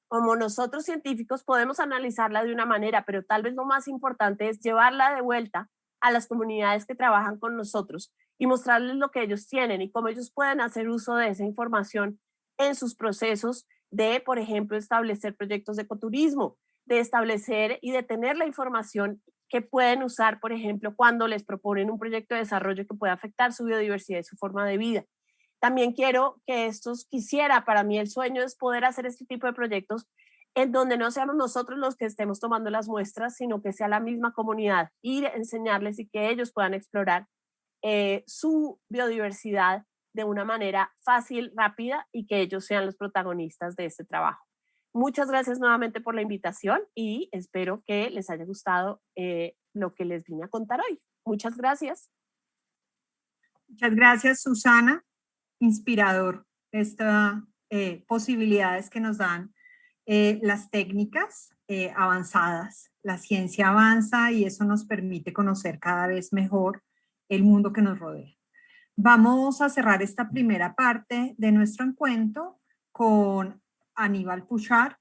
D: como nosotros científicos podemos analizarla de una manera, pero tal vez lo más importante es llevarla de vuelta a las comunidades que trabajan con nosotros y mostrarles lo que ellos tienen y cómo ellos pueden hacer uso de esa información en sus procesos de, por ejemplo, establecer proyectos de ecoturismo, de establecer y de tener la información que pueden usar, por ejemplo, cuando les proponen un proyecto de desarrollo que pueda afectar su biodiversidad y su forma de vida. También quiero que para mí el sueño es poder hacer este tipo de proyectos en donde no seamos nosotros los que estemos tomando las muestras, sino que sea la misma comunidad, ir a enseñarles y que ellos puedan explorar su biodiversidad de una manera fácil, rápida y que ellos sean los protagonistas de este trabajo. Muchas gracias nuevamente por la invitación y espero que les haya gustado lo que les vine a contar hoy. Muchas gracias.
B: Muchas gracias, Susana. Inspirador estas posibilidades que nos dan las técnicas avanzadas. La ciencia avanza y eso nos permite conocer cada vez mejor el mundo que nos rodea. Vamos a cerrar esta primera parte de nuestro encuentro con Aníbal Puchar.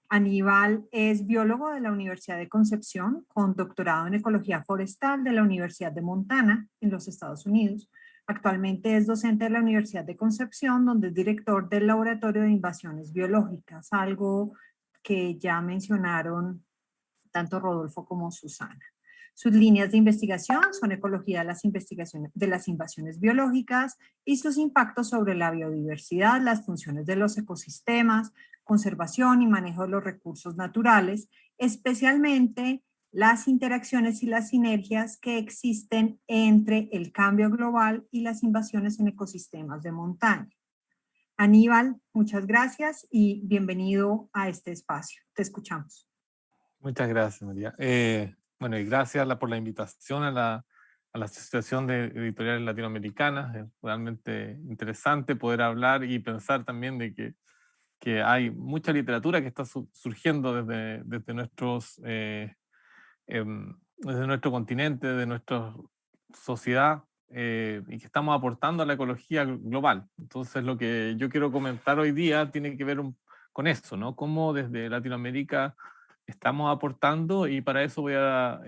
B: Aníbal es biólogo de la Universidad de Concepción, con doctorado en Ecología Forestal de la Universidad de Montana, en los Estados Unidos. Actualmente es docente de la Universidad de Concepción, donde es director del Laboratorio de Invasiones Biológicas, algo que ya mencionaron tanto Rodolfo como Susana. Sus líneas de investigación son ecología de las invasiones biológicas y sus impactos sobre la biodiversidad, las funciones de los ecosistemas, conservación y manejo de los recursos naturales, especialmente las interacciones y las sinergias que existen entre el cambio global y las invasiones en ecosistemas de montaña. Aníbal, muchas gracias y bienvenido a este espacio. Te escuchamos.
E: Muchas gracias, María. Bueno, y gracias por la invitación a la Asociación de Editoriales Latinoamericanas. Es realmente interesante poder hablar y pensar también de que hay mucha literatura que está surgiendo desde nuestro continente, de nuestra sociedad, y que estamos aportando a la ecología global. Entonces, lo que yo quiero comentar hoy día tiene que ver con eso, ¿no? Cómo desde Latinoamérica estamos aportando, y para eso voy a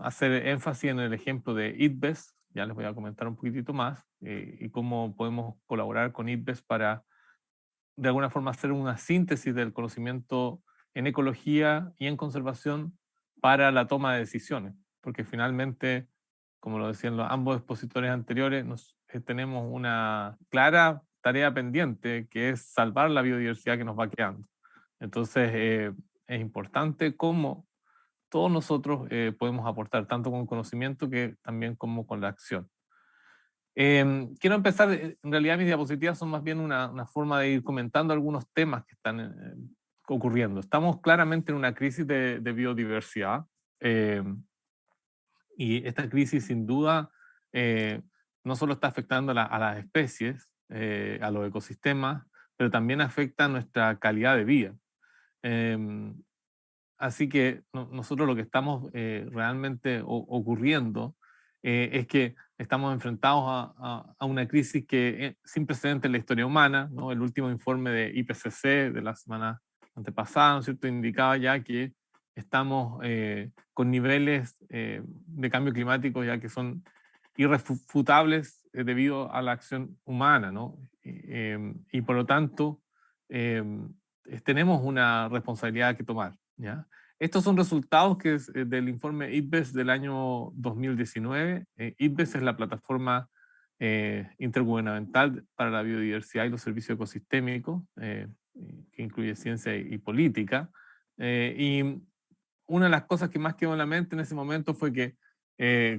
E: hacer énfasis en el ejemplo de IDBES. Ya les voy a comentar un poquitito más, y cómo podemos colaborar con IDBES para de alguna forma hacer una síntesis del conocimiento en ecología y en conservación para la toma de decisiones, porque finalmente, como lo decían ambos expositores anteriores, tenemos una clara tarea pendiente, que es salvar la biodiversidad que nos va quedando. Entonces, es importante cómo todos nosotros podemos aportar, tanto con conocimiento que también como con la acción. Quiero empezar, en realidad mis diapositivas son más bien una forma de ir comentando algunos temas que están ocurriendo. Estamos claramente en una crisis de biodiversidad, y esta crisis sin duda no solo está afectando a las especies, a los ecosistemas, pero también afecta a nuestra calidad de vida. Así que nosotros lo que estamos realmente ocurriendo es que estamos enfrentados a una crisis que sin precedentes en la historia humana, ¿no? El último informe de IPCC de la semana antepasada, ¿no es cierto?, indicaba ya que estamos con niveles de cambio climático ya que son irrefutables debido a la acción humana, ¿no? Y por lo tanto, tenemos una responsabilidad que tomar, ¿ya? Estos son resultados que es del informe IPBES del año 2019. IPBES es la plataforma intergubernamental para la biodiversidad y los servicios ecosistémicos, que incluye ciencia y política. Y una de las cosas que más quedó en la mente en ese momento fue que,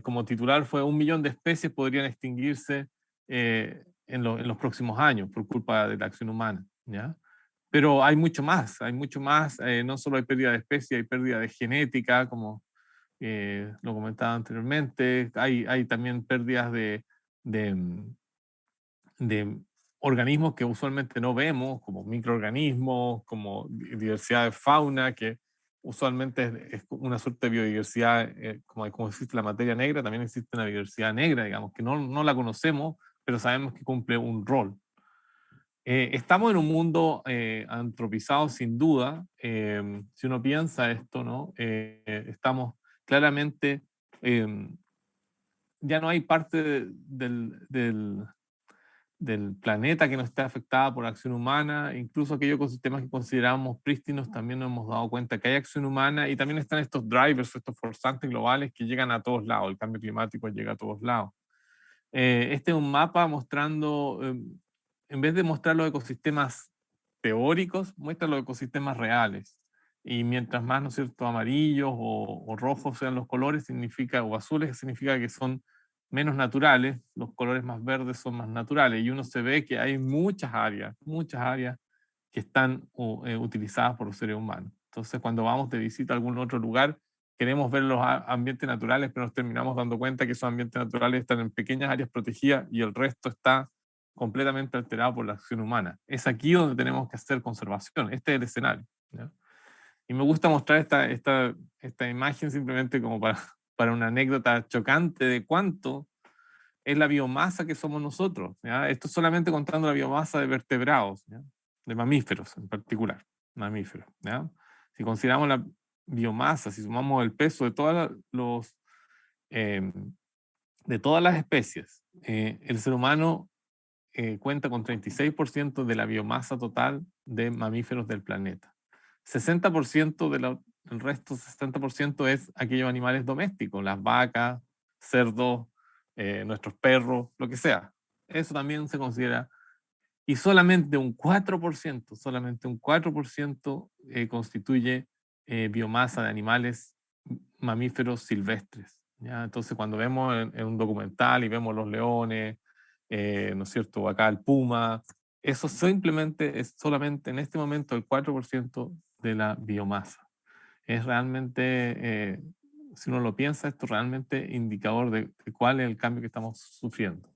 E: como titular fue 1 millón de especies podrían extinguirse en los próximos años por culpa de la acción humana, ¿ya? Pero hay mucho más, no solo hay pérdida de especies, hay pérdida de genética, como lo comentaba anteriormente, hay también pérdidas de organismos que usualmente no vemos, como microorganismos, como diversidad de fauna, que usualmente es una suerte de biodiversidad, como existe la materia negra, también existe una biodiversidad negra, digamos, que no la conocemos, pero sabemos que cumple un rol. Estamos en un mundo antropizado sin duda. Si uno piensa esto, ¿no? Estamos claramente, ya no hay parte del planeta que no esté afectada por acción humana. Incluso aquellos ecosistemas que considerábamos prístinos también nos hemos dado cuenta que hay acción humana, y también están estos drivers, estos forzantes globales que llegan a todos lados. El cambio climático llega a todos lados. Este es un mapa mostrando, en vez de mostrar los ecosistemas teóricos, muestra los ecosistemas reales. Y mientras más, ¿no es cierto?, amarillos o rojos sean los colores, significa, o azules, significa que son menos naturales. Los colores más verdes son más naturales. Y uno se ve que hay muchas áreas que están utilizadas por los seres humanos. Entonces, cuando vamos de visita a algún otro lugar, queremos ver los ambientes naturales, pero nos terminamos dando cuenta que esos ambientes naturales están en pequeñas áreas protegidas y el resto está completamente alterado por la acción humana. Es aquí donde tenemos que hacer conservación. Este es el escenario, ¿ya? Y me gusta mostrar esta imagen simplemente como para una anécdota chocante de cuánto es la biomasa que somos nosotros, ¿ya? Esto solamente contando la biomasa de vertebrados, ¿ya? De mamíferos en particular, mamíferos, ¿ya? Si consideramos la biomasa, si sumamos el peso de de todas las especies, el ser humano cuenta con 36% de la biomasa total de mamíferos del planeta. 60% el resto, 60% es aquellos animales domésticos, las vacas, cerdos, nuestros perros, lo que sea. Eso también se considera. Y solamente un 4% constituye biomasa de animales mamíferos silvestres, ¿ya? Entonces, cuando vemos en un documental y vemos los leones, ¿no es cierto?, acá el puma, eso simplemente es solamente en este momento el 4% de la biomasa. Es realmente, si uno lo piensa, esto es realmente indicador de cuál es el cambio que estamos sufriendo,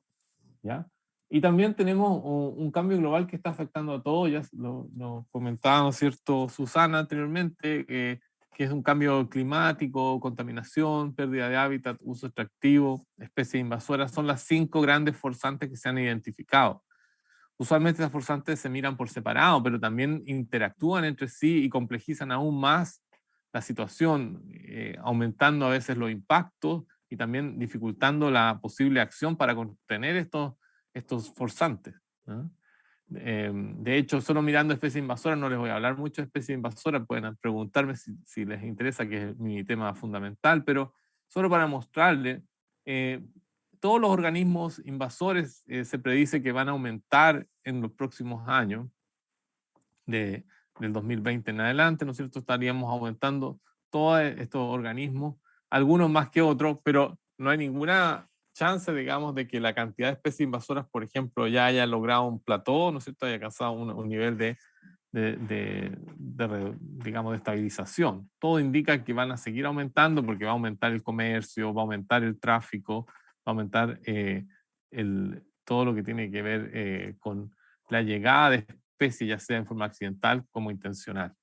E: ¿ya? Y también tenemos un cambio global que está afectando a todos, ya lo comentaba, ¿no es cierto?, Susana anteriormente, que es un cambio climático, contaminación, pérdida de hábitat, uso extractivo, especies invasoras, son las 5 grandes forzantes que se han identificado. Usualmente las forzantes se miran por separado, pero también interactúan entre sí y complejizan aún más la situación, aumentando a veces los impactos y también dificultando la posible acción para contener estos forzantes, ¿no? De hecho, solo mirando especies invasoras, no les voy a hablar mucho de especies invasoras, pueden preguntarme si les interesa, que es mi tema fundamental, pero solo para mostrarles, todos los organismos invasores se predice que van a aumentar en los próximos años, del 2020 en adelante, ¿no es cierto? Estaríamos aumentando todos estos organismos, algunos más que otros, pero no hay ninguna chance, digamos, de que la cantidad de especies invasoras, por ejemplo, ya haya logrado un plató, ¿no es cierto?, haya alcanzado un nivel digamos, de estabilización. Todo indica que van a seguir aumentando porque va a aumentar el comercio, va a aumentar el tráfico, va aumentar todo lo que tiene que ver con la llegada de especies, ya sea en forma accidental como intencional.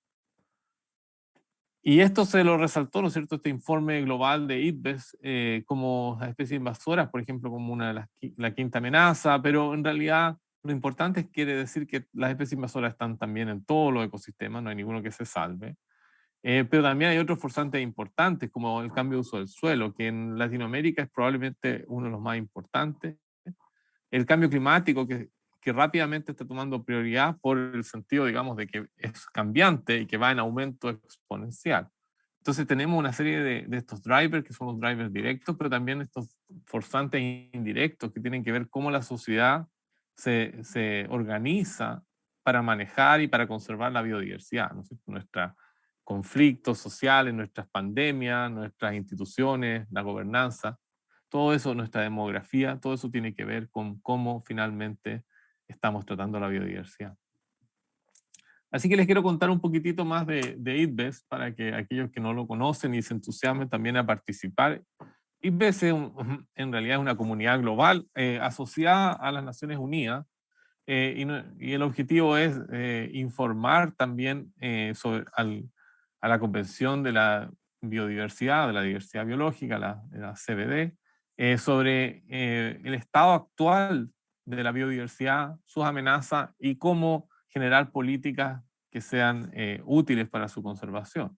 E: Y esto se lo resaltó, ¿no es cierto?, este informe global de IPBES como especies invasoras, por ejemplo, como la quinta amenaza, pero en realidad lo importante es que quiere decir que las especies invasoras están también en todos los ecosistemas, no hay ninguno que se salve. Pero también hay otros forzantes importantes, como el cambio de uso del suelo, que en Latinoamérica es probablemente uno de los más importantes. El cambio climático, que rápidamente está tomando prioridad por el sentido, digamos, de que es cambiante y que va en aumento exponencial. Entonces tenemos una serie de estos drivers, que son los drivers directos, pero también estos forzantes indirectos, que tienen que ver cómo la sociedad se organiza para manejar y para conservar la biodiversidad, ¿no es cierto? Nuestros conflictos sociales, nuestras pandemias, nuestras instituciones, la gobernanza, todo eso, nuestra demografía, todo eso tiene que ver con cómo finalmente estamos tratando la biodiversidad. Así que les quiero contar un poquitito más de IPBES para que aquellos que no lo conocen y se entusiasmen también a participar. IPBES en realidad es una comunidad global asociada a las Naciones Unidas y el objetivo es informar también a la Convención de la Biodiversidad, de la Diversidad Biológica, la CBD, sobre el estado actual de la biodiversidad, sus amenazas y cómo generar políticas que sean útiles para su conservación.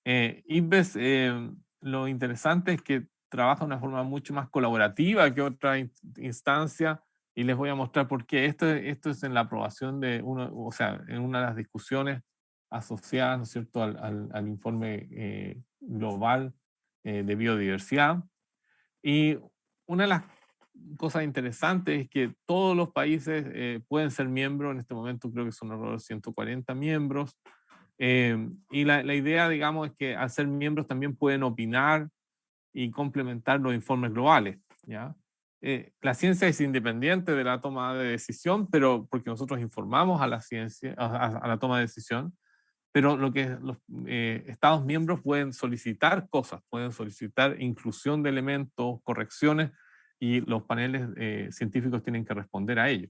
E: IPBES, lo interesante es que trabaja de una forma mucho más colaborativa que otra instancia, y les voy a mostrar por qué. Esto es en la aprobación de o sea, en una de las discusiones asociadas, ¿no es cierto?, al informe global de biodiversidad. Y una de las cosas interesantes es que todos los países pueden ser miembros. En este momento creo que son alrededor de 140 miembros. Y la idea, digamos, es que al ser miembros también pueden opinar y complementar los informes globales, ¿ya? La ciencia es independiente de la toma de decisión, pero porque nosotros informamos a la ciencia, a la toma de decisión, pero lo que los Estados miembros pueden solicitar cosas, pueden solicitar inclusión de elementos, correcciones, y los paneles científicos tienen que responder a ello.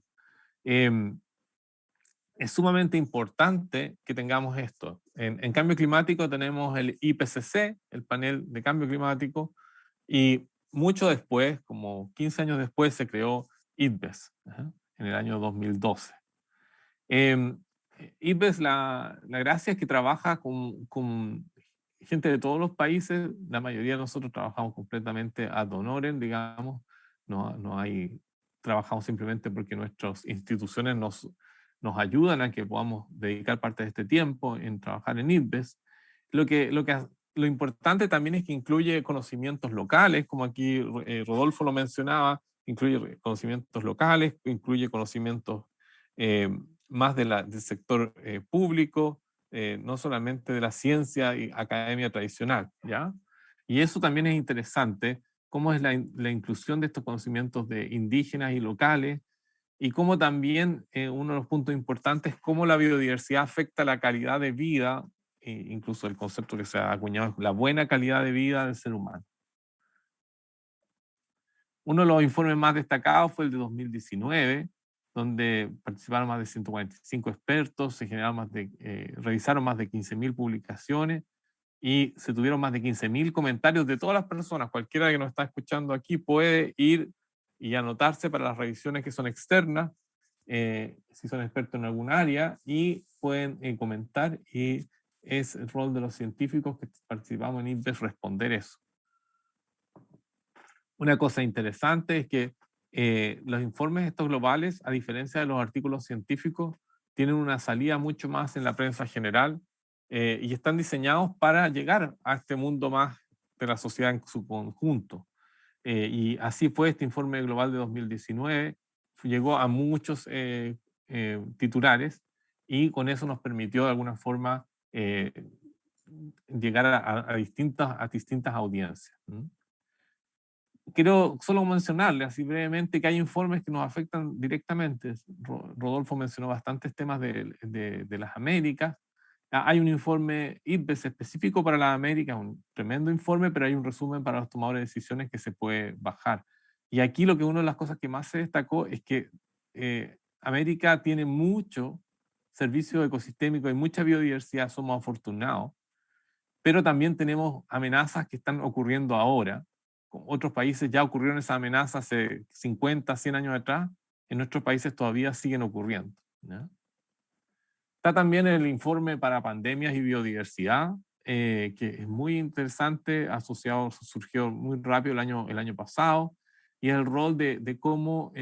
E: Es sumamente importante que tengamos esto. En cambio climático tenemos el IPCC, el panel de cambio climático, y mucho después, como 15 años después, se creó IPBES, en el año 2012. IPBES, la gracia es que trabaja con gente de todos los países. La mayoría de nosotros trabajamos completamente ad honorem, digamos. Trabajamos simplemente porque nuestras instituciones nos ayudan a que podamos dedicar parte de este tiempo en trabajar en IPBES. Lo importante también es que incluye conocimientos locales, como aquí Rodolfo lo mencionaba, incluye conocimientos locales, incluye conocimientos más del sector público, no solamente de la ciencia y academia tradicional, ¿ya? Y eso también es interesante, cómo es la inclusión de estos conocimientos de indígenas y locales, y cómo también uno de los puntos importantes es cómo la biodiversidad afecta la calidad de vida, incluso el concepto que se ha acuñado es la buena calidad de vida del ser humano. Uno de los informes más destacados fue el de 2019, donde participaron más de 145 expertos, se generaron revisaron más de 15.000 publicaciones y se tuvieron más de 15.000 comentarios de todas las personas. Cualquiera que nos está escuchando aquí puede ir y anotarse para las revisiones que son externas, si son expertos en algún área, y pueden comentar, y es el rol de los científicos que participamos en IPBES responder eso. Una cosa interesante es que los informes estos globales, a diferencia de los artículos científicos, tienen una salida mucho más en la prensa general y están diseñados para llegar a este mundo más de la sociedad en su conjunto. Y así fue este informe global de 2019, llegó a muchos titulares, y con eso nos permitió de alguna forma llegar a distintas audiencias. Quiero solo mencionarle así brevemente que hay informes que nos afectan directamente. Rodolfo mencionó bastantes temas de las Américas. Hay un informe IPBES específico para las Américas, un tremendo informe, pero hay un resumen para los tomadores de decisiones que se puede bajar. Y aquí una de las cosas que más se destacó es que América tiene mucho servicio ecosistémico y mucha biodiversidad, somos afortunados, pero también tenemos amenazas que están ocurriendo ahora. Con otros países ya ocurrieron esas amenazas hace 50, 100 años atrás, en nuestros países todavía siguen ocurriendo, ¿no? Está también el informe para pandemias y biodiversidad, que es muy interesante, asociado, surgió muy rápido el año pasado, y el rol de cómo,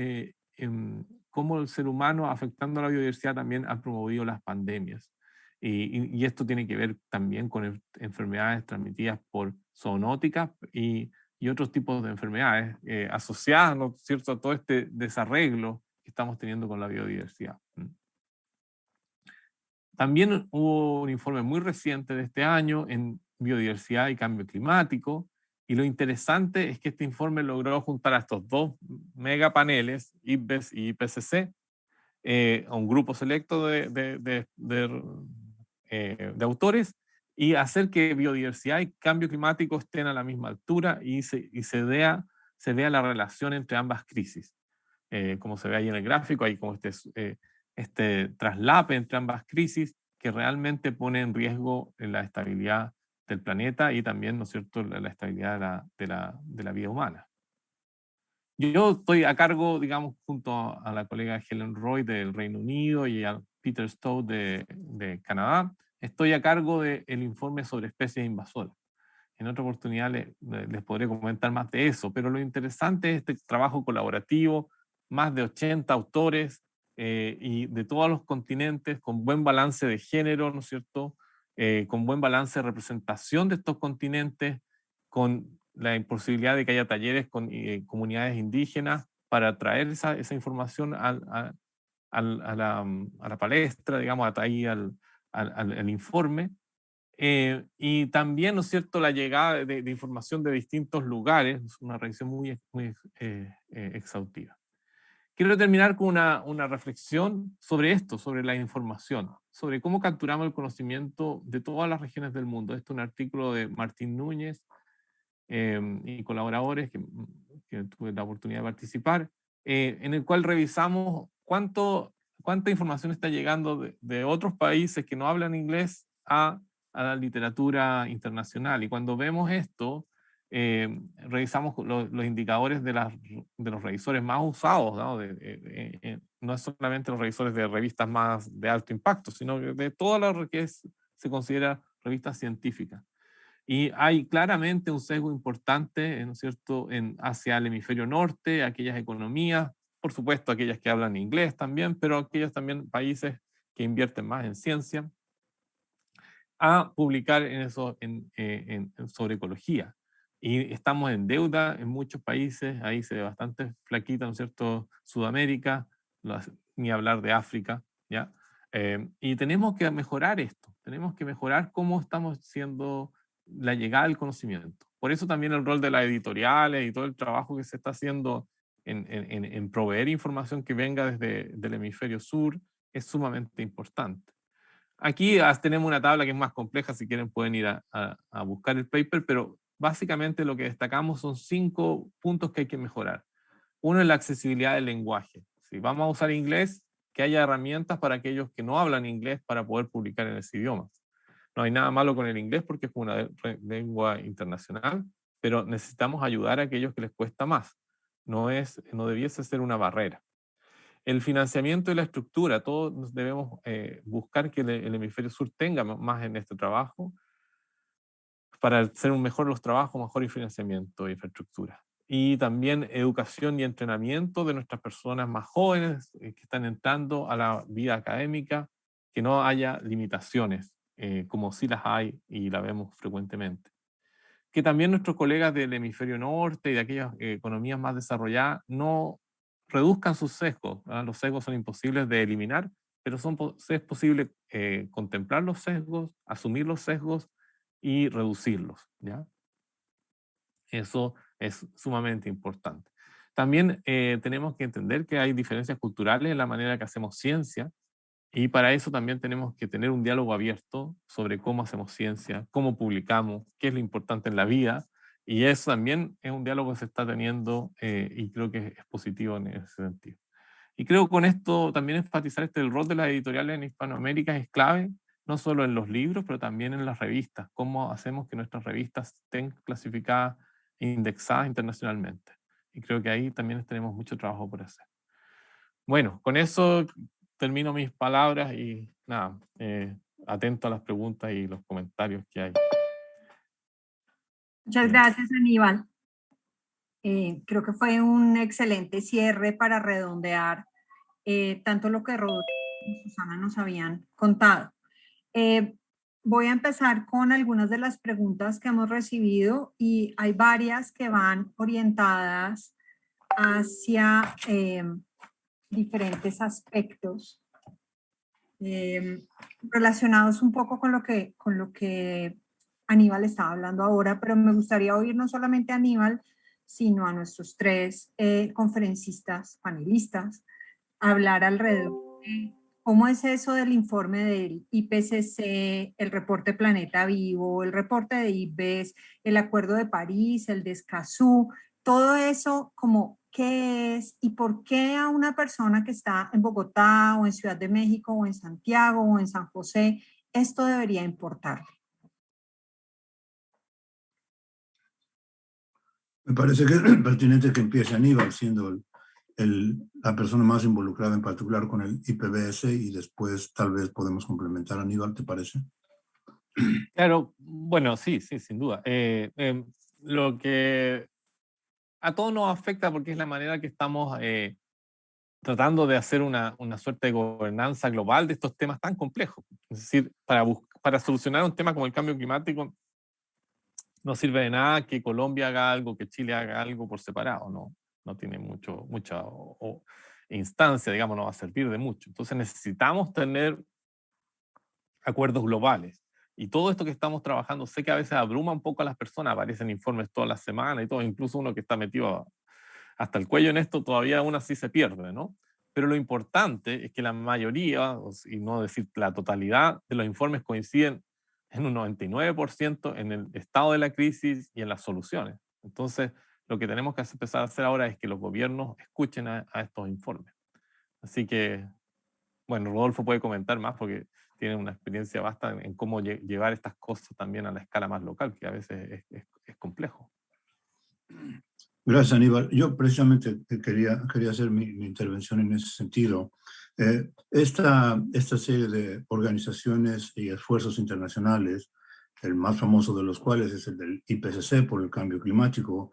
E: cómo el ser humano afectando a la biodiversidad también ha promovido las pandemias. Y esto tiene que ver también con enfermedades transmitidas por zoonóticas y otros tipos de enfermedades asociadas, ¿no es cierto?, a todo este desarreglo que estamos teniendo con la biodiversidad. También hubo un informe muy reciente de este año en biodiversidad y cambio climático, y lo interesante es que este informe logró juntar a estos dos megapaneles, IPBES y IPCC, a un grupo selecto de autores, y hacer que biodiversidad y cambio climático estén a la misma altura y se vea la relación entre ambas crisis. Como se ve ahí en el gráfico, hay como este traslape entre ambas crisis que realmente pone en riesgo la estabilidad del planeta y también, ¿no es cierto?, la estabilidad de la vida humana. Yo estoy a cargo, digamos, junto a la colega Helen Roy del Reino Unido y a Peter Stowe de Canadá, estoy a cargo del informe sobre especies invasoras. En otra oportunidad les podré comentar más de eso, pero lo interesante es este trabajo colaborativo, más de 80 autores y de todos los continentes, con buen balance de género, ¿no es cierto?, con buen balance de representación de estos continentes, con la imposibilidad de que haya talleres con comunidades indígenas para traer esa información a la palestra, digamos, ahí al informe. Y también, ¿no es cierto?, la llegada de información de distintos lugares, es una revisión muy exhaustiva. Quiero terminar con una reflexión sobre esto, sobre la información, sobre cómo capturamos el conocimiento de todas las regiones del mundo. Este es un artículo de Martín Núñez y colaboradores que tuve la oportunidad de participar, en el cual revisamos cuánta información está llegando de otros países que no hablan inglés a la literatura internacional. Y cuando vemos esto, revisamos los indicadores de los revisores más usados, ¿no? No es solamente los revisores de revistas más de alto impacto, sino de todo lo que se considera revistas científicas. Y hay claramente un sesgo importante, ¿no es cierto?, hacia el hemisferio norte, aquellas economías, por supuesto aquellas que hablan inglés también, pero aquellos también países que invierten más en ciencia, a publicar sobre ecología. Y estamos en deuda en muchos países, ahí se ve bastante flaquita, ¿no es cierto?, Sudamérica, ni hablar de África, ¿ya? Y tenemos que mejorar esto, tenemos que mejorar cómo estamos haciendo la llegada del conocimiento. Por eso también el rol de las editoriales y todo el trabajo que se está haciendo en proveer información que venga desde el hemisferio sur es sumamente importante. Aquí tenemos una tabla que es más compleja, si quieren pueden ir a buscar el paper, pero básicamente lo que destacamos son 5 puntos que hay que mejorar. Uno es la accesibilidad del lenguaje. Si vamos a usar inglés, que haya herramientas para aquellos que no hablan inglés para poder publicar en ese idioma. No hay nada malo con el inglés porque es una lengua internacional, pero necesitamos ayudar a aquellos que les cuesta más. No debiese ser una barrera. El financiamiento y la estructura, todos debemos buscar que el hemisferio sur tenga más en este trabajo para hacer mejor los trabajos, mejor el financiamiento y infraestructura. Y también educación y entrenamiento de nuestras personas más jóvenes que están entrando a la vida académica, que no haya limitaciones, como sí las hay y la vemos frecuentemente. Que también nuestros colegas del hemisferio norte y de aquellas economías más desarrolladas no reduzcan sus sesgos, ¿verdad? Los sesgos son imposibles de eliminar, pero es posible contemplar los sesgos, asumir los sesgos y reducirlos, ¿ya? Eso es sumamente importante. También tenemos que entender que hay diferencias culturales en la manera que hacemos ciencia, y para eso también tenemos que tener un diálogo abierto sobre cómo hacemos ciencia, cómo publicamos, qué es lo importante en la vida, Y eso también es un diálogo que se está teniendo y creo que es positivo en ese sentido. Y creo con esto también enfatizar el rol de las editoriales en Hispanoamérica es clave, no solo en los libros, pero también en las revistas. Cómo hacemos que nuestras revistas estén clasificadas e indexadas internacionalmente. Y creo que ahí también tenemos mucho trabajo por hacer. Bueno, con eso termino mis palabras y nada, atento a las preguntas y los comentarios que hay.
B: Muchas gracias, Aníbal. Creo que fue un excelente cierre para redondear tanto lo que Rodolfo y Susana nos habían contado. Voy a empezar con algunas de las preguntas que hemos recibido y hay varias que van orientadas hacia diferentes aspectos relacionados un poco con lo que Aníbal estaba hablando ahora, pero me gustaría oír no solamente a Aníbal, sino a nuestros tres conferencistas, panelistas, hablar alrededor de cómo es eso del informe del IPCC, el reporte Planeta Vivo, el reporte de IPBES, el Acuerdo de París, el de Escazú, todo eso, como qué es y por qué a una persona que está en Bogotá o en Ciudad de México o en Santiago o en San José, esto debería importarle.
C: Me parece que es pertinente que empiece Aníbal, siendo la persona más involucrada en particular con el IPBES, y después tal vez podemos complementar a Aníbal, ¿te parece?
E: Claro, bueno, sí, sin duda. Lo que a todos nos afecta porque es la manera que estamos tratando de hacer una suerte de gobernanza global de estos temas tan complejos. Es decir, para solucionar un tema como el cambio climático, no sirve de nada que Colombia haga algo, que Chile haga algo por separado, no tiene mucha instancia, digamos, no va a servir de mucho. Entonces necesitamos tener acuerdos globales. Y todo esto que estamos trabajando, sé que a veces abruma un poco a las personas, aparecen informes todas las semanas y todo, incluso uno que está metido hasta el cuello en esto, todavía aún así se pierde, ¿no? Pero lo importante es que la mayoría, y no decir la totalidad de los informes coinciden en un 99% en el estado de la crisis y en las soluciones. Entonces, lo que tenemos que empezar a hacer ahora es que los gobiernos escuchen a estos informes. Así que, bueno, Rodolfo puede comentar más porque tiene una experiencia vasta en cómo llevar estas cosas también a la escala más local, que a veces es complejo.
C: Gracias, Aníbal. Yo precisamente quería hacer mi intervención en ese sentido. Esta serie de organizaciones y esfuerzos internacionales, el más famoso de los cuales es el del IPCC por el cambio climático,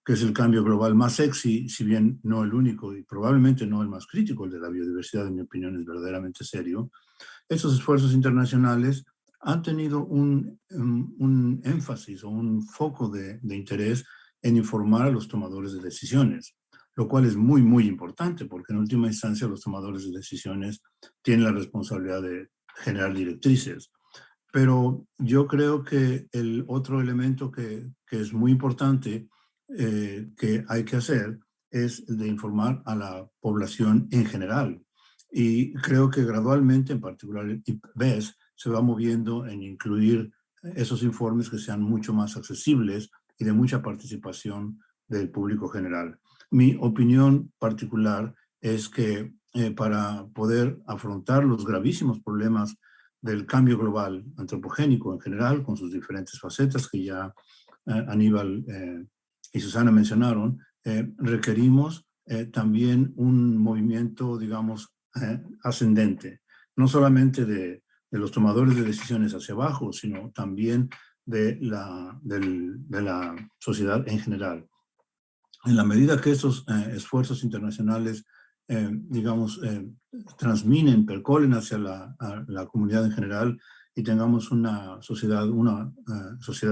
C: que es el cambio global más sexy, si bien no el único y probablemente no el más crítico, el de la biodiversidad, en mi opinión, es verdaderamente serio. Estos esfuerzos internacionales han tenido un énfasis o un foco de interés en informar a los tomadores de decisiones, lo cual es muy, muy importante, porque en última instancia los tomadores de decisiones tienen la responsabilidad de generar directrices. Pero yo creo que el otro elemento que es muy importante que hay que hacer es de informar a la población en general. Y creo que gradualmente, en particular el IPBES, se va moviendo en incluir esos informes que sean mucho más accesibles y de mucha participación del público general. Mi opinión particular es que para poder afrontar los gravísimos problemas del cambio global antropogénico en general, con sus diferentes facetas que ya Aníbal y Susana mencionaron, requerimos también un movimiento, digamos, ascendente, no solamente de los tomadores de decisiones hacia abajo, sino también de la sociedad en general. En la medida que estos esfuerzos internacionales, digamos, transminen, percolen hacia la comunidad en general y tengamos una sociedad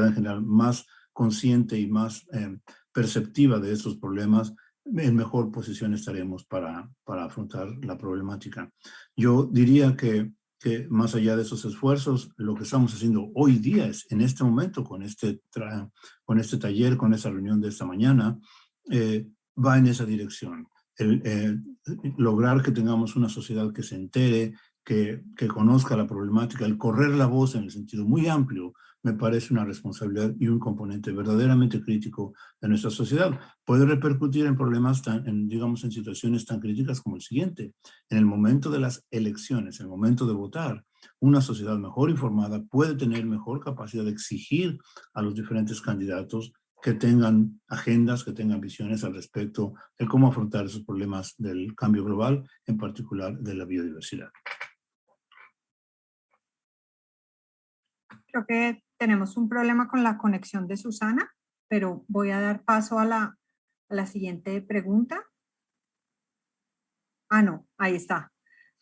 C: en general más consciente y más perceptiva de estos problemas, en mejor posición estaremos para afrontar la problemática. Yo diría que más allá de esos esfuerzos, lo que estamos haciendo hoy día es, en este momento, con este taller, con esta reunión de esta mañana, va en esa dirección. Lograr que tengamos una sociedad que se entere, que conozca la problemática, el correr la voz en el sentido muy amplio me parece una responsabilidad y un componente verdaderamente crítico de nuestra sociedad. Puede repercutir en problemas, digamos, en situaciones tan críticas como el siguiente. En el momento de las elecciones, en el momento de votar, una sociedad mejor informada puede tener mejor capacidad de exigir a los diferentes candidatos que tengan agendas, que tengan visiones al respecto de cómo afrontar esos problemas del cambio global, en particular de la biodiversidad.
B: Creo que tenemos un problema con la conexión de Susana, pero voy a dar paso a la siguiente pregunta. Ah, no, ahí está.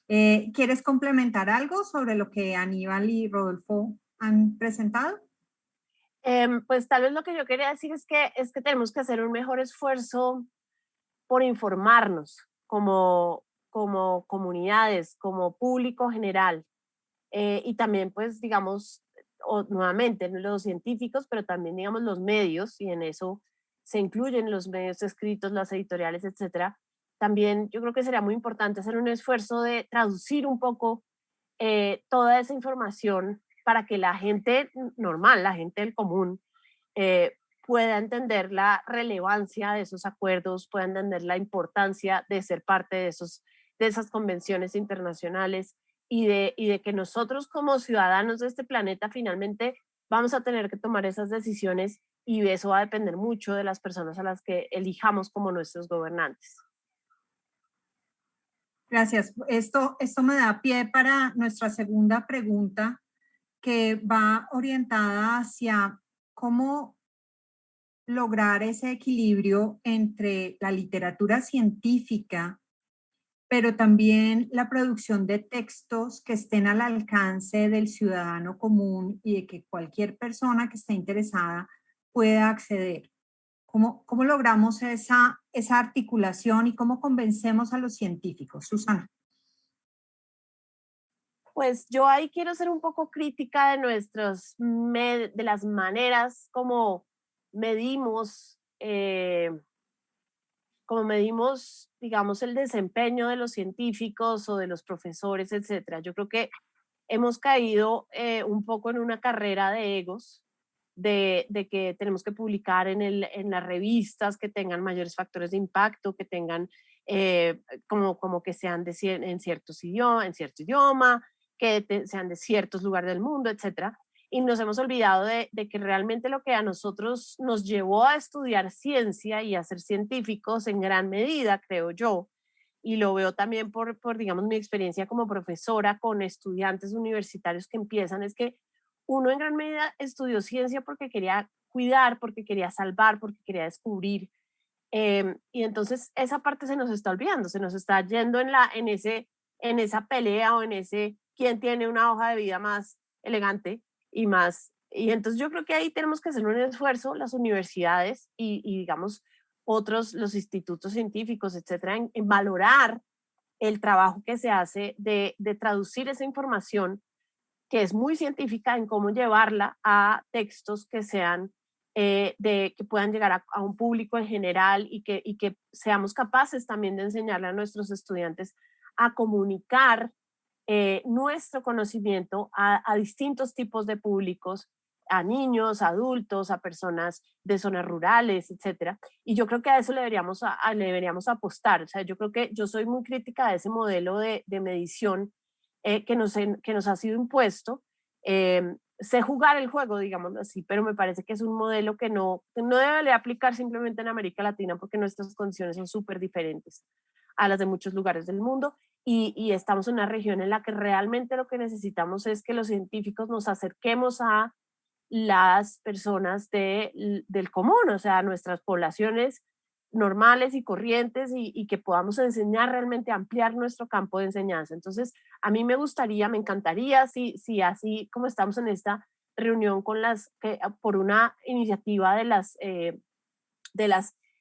B: ¿Quieres complementar algo sobre lo que Aníbal y Rodolfo han presentado?
D: Pues tal vez lo que yo quería decir es que tenemos que hacer un mejor esfuerzo por informarnos como comunidades, como público general. Y también, pues, digamos, nuevamente, los científicos, pero también, digamos, los medios, y en eso se incluyen los medios escritos, las editoriales, etcétera. También yo creo que sería muy importante hacer un esfuerzo de traducir un poco toda esa información para que la gente normal, la gente del común, pueda entender la relevancia de esos acuerdos, pueda entender la importancia de ser parte de esas convenciones internacionales y de que nosotros como ciudadanos de este planeta finalmente vamos a tener que tomar esas decisiones y eso va a depender mucho de las personas a las que elijamos como nuestros gobernantes.
B: Gracias. Esto me da pie para nuestra segunda pregunta, que va orientada hacia cómo lograr ese equilibrio entre la literatura científica, pero también la producción de textos que estén al alcance del ciudadano común y de que cualquier persona que esté interesada pueda acceder. ¿Cómo logramos esa articulación y cómo convencemos a los científicos? Susana.
D: Pues yo ahí quiero ser un poco crítica de de las maneras como medimos, digamos, el desempeño de los científicos o de los profesores, etcétera. Yo creo que hemos caído un poco en una carrera de egos, de que tenemos que publicar en las revistas que tengan mayores factores de impacto, que tengan como que sean en cierto idioma, que sean de ciertos lugares del mundo, etcétera. Y nos hemos olvidado de que realmente lo que a nosotros nos llevó a estudiar ciencia y a ser científicos en gran medida, creo yo, y lo veo también digamos, mi experiencia como profesora con estudiantes universitarios que empiezan, es que uno en gran medida estudió ciencia porque quería cuidar, porque quería salvar, porque quería descubrir. Y entonces esa parte se nos está olvidando, se nos está yendo en esa pelea o en ese quién tiene una hoja de vida más elegante y más. Y entonces yo creo que ahí tenemos que hacer un esfuerzo, las universidades y digamos los institutos científicos, etcétera, en valorar el trabajo que se hace de traducir esa información que es muy científica en cómo llevarla a textos que sean que puedan llegar a un público en general y que seamos capaces también de enseñarle a nuestros estudiantes a comunicar nuestro conocimiento a distintos tipos de públicos, a niños, a adultos, a personas de zonas rurales, etcétera. Y yo creo que a eso le deberíamos apostar. O sea, yo creo que yo soy muy crítica de ese modelo de medición que nos ha sido impuesto. Sé jugar el juego, digámoslo así, pero me parece que es un modelo que no debe aplicar simplemente en América Latina porque nuestras condiciones son súper diferentes a las de muchos lugares del mundo y estamos en una región en la que realmente lo que necesitamos es que los científicos nos acerquemos a las personas del común, o sea, nuestras poblaciones normales y corrientes y que podamos enseñar realmente, ampliar nuestro campo de enseñanza. Entonces, a mí me encantaría, si así como estamos en esta reunión por una iniciativa de las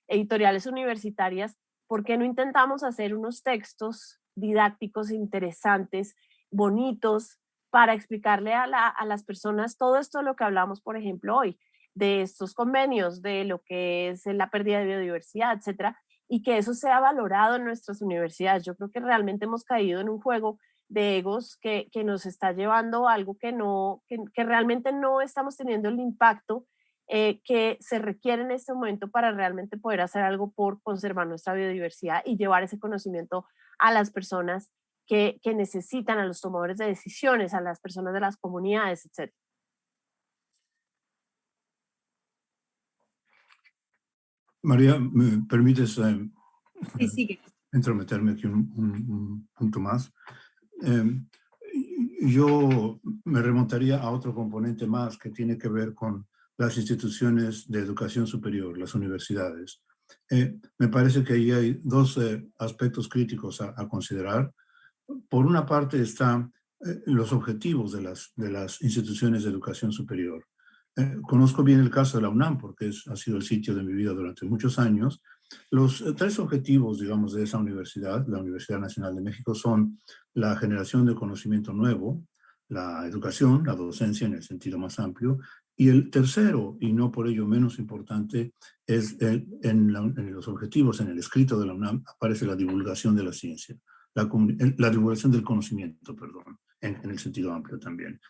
D: editoriales universitarias, ¿por qué no intentamos hacer unos textos didácticos interesantes, bonitos, para explicarle a las personas todo esto de lo que hablamos, por ejemplo, hoy, de estos convenios, de lo que es la pérdida de biodiversidad, etcétera, y que eso sea valorado en nuestras universidades? Yo creo que realmente hemos caído en un juego de egos que nos está llevando a algo que realmente no estamos teniendo el impacto que se requiere en este momento para realmente poder hacer algo por conservar nuestra biodiversidad y llevar ese conocimiento a las personas que necesitan, a los tomadores de decisiones, a las personas de las comunidades, etc.
C: María, ¿me permites
B: Sí, sigue.
C: entrometerme aquí un punto más? Yo me remontaría a otro componente más que tiene que ver con las instituciones de educación superior, las universidades. Me parece que ahí hay dos aspectos críticos a considerar. Por una parte están los objetivos de las instituciones de educación superior. Conozco bien el caso de la UNAM porque ha sido el sitio de mi vida durante muchos años. Los tres objetivos, digamos, de esa universidad, la Universidad Nacional de México, son la generación de conocimiento nuevo, la educación, la docencia en el sentido más amplio, y el tercero, y no por ello menos importante, es en los objetivos, en el escrito de la UNAM, aparece la divulgación de la ciencia, la divulgación del conocimiento, perdón, en el sentido amplio también.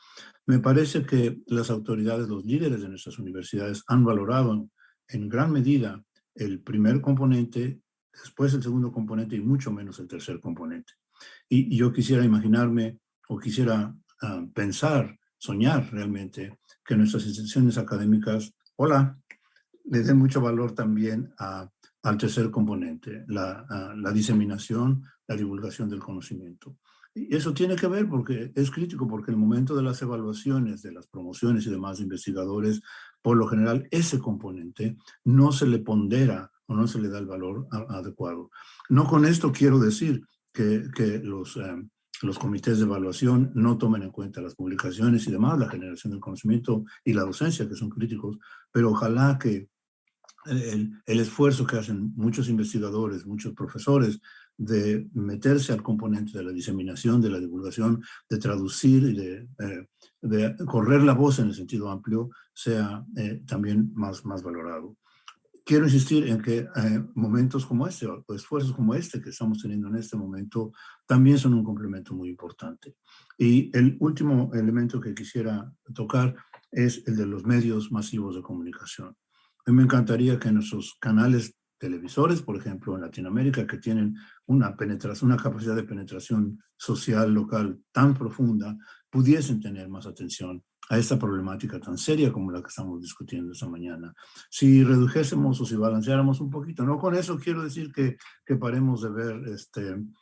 C: Me parece que las autoridades, los líderes de nuestras universidades han valorado en gran medida el primer componente, después el segundo componente y mucho menos el tercer componente. Y yo quisiera imaginarme o quisiera pensar, soñar realmente que nuestras instituciones académicas, le den mucho valor también al tercer componente, la diseminación, la divulgación del conocimiento. Y eso tiene que ver porque es crítico, porque en el momento de las evaluaciones, de las promociones y demás de investigadores, por lo general ese componente no se le pondera o no se le da el valor adecuado. No con esto quiero decir que los comités de evaluación no tomen en cuenta las publicaciones y demás, la generación del conocimiento y la docencia, que son críticos, pero ojalá que el esfuerzo que hacen muchos investigadores, muchos profesores, de meterse al componente de la diseminación, de la divulgación, de traducir y de correr la voz en el sentido amplio, sea también más valorado. Quiero insistir en que momentos como este, o esfuerzos como este que estamos teniendo en este momento, también son un complemento muy importante. Y el último elemento que quisiera tocar es el de los medios masivos de comunicación. A mí me encantaría que nuestros canales televisores, por ejemplo, en Latinoamérica, que tienen una capacidad de penetración social local tan profunda, pudiesen tener más atención a esta problemática tan seria como la que estamos discutiendo esta mañana. Si redujésemos o si balanceáramos un poquito, no con eso quiero decir que paremos de ver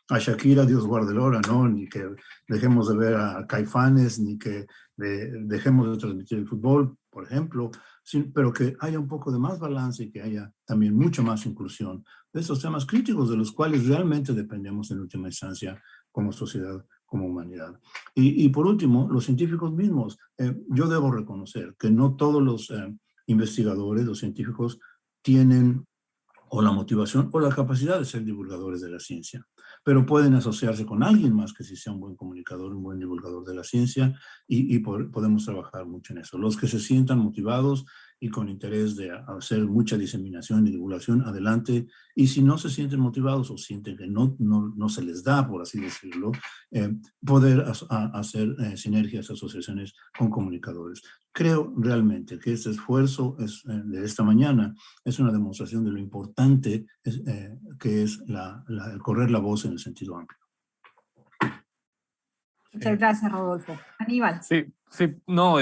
C: a Shakira, Dios guarde el hora, ¿no? Ni que dejemos de ver a Caifanes, ni que dejemos de transmitir el fútbol, por ejemplo, pero que haya un poco de más balance y que haya también mucha más inclusión de estos temas críticos de los cuales realmente dependemos en última instancia como sociedad, como humanidad. Y por último, los científicos mismos. Yo debo reconocer que no todos los investigadores, los científicos, tienen o la motivación o la capacidad de ser divulgadores de la ciencia, pero pueden asociarse con alguien más que sí sea un buen comunicador, un buen divulgador de la ciencia y podemos trabajar mucho en eso. Los que se sientan motivados y con interés de hacer mucha diseminación y divulgación, adelante. Y si no se sienten motivados o sienten que no se les da, por así decirlo, poder hacer sinergias, asociaciones con comunicadores. Creo realmente que este esfuerzo de esta mañana es una demostración de lo importante que es el correr la voz en el sentido amplio.
B: Muchas gracias, Rodolfo. Aníbal.
E: Sí, no,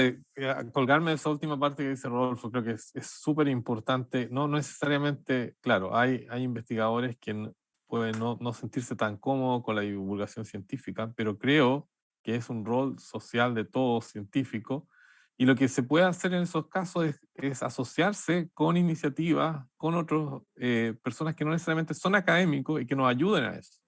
E: colgarme de esa última parte que dice Rodolfo, creo que es súper importante. No necesariamente, claro, hay investigadores que pueden no sentirse tan cómodos con la divulgación científica, pero creo que es un rol social de todo científico. Y lo que se puede hacer en esos casos es asociarse con iniciativas, con otras personas que no necesariamente son académicos y que nos ayuden a eso.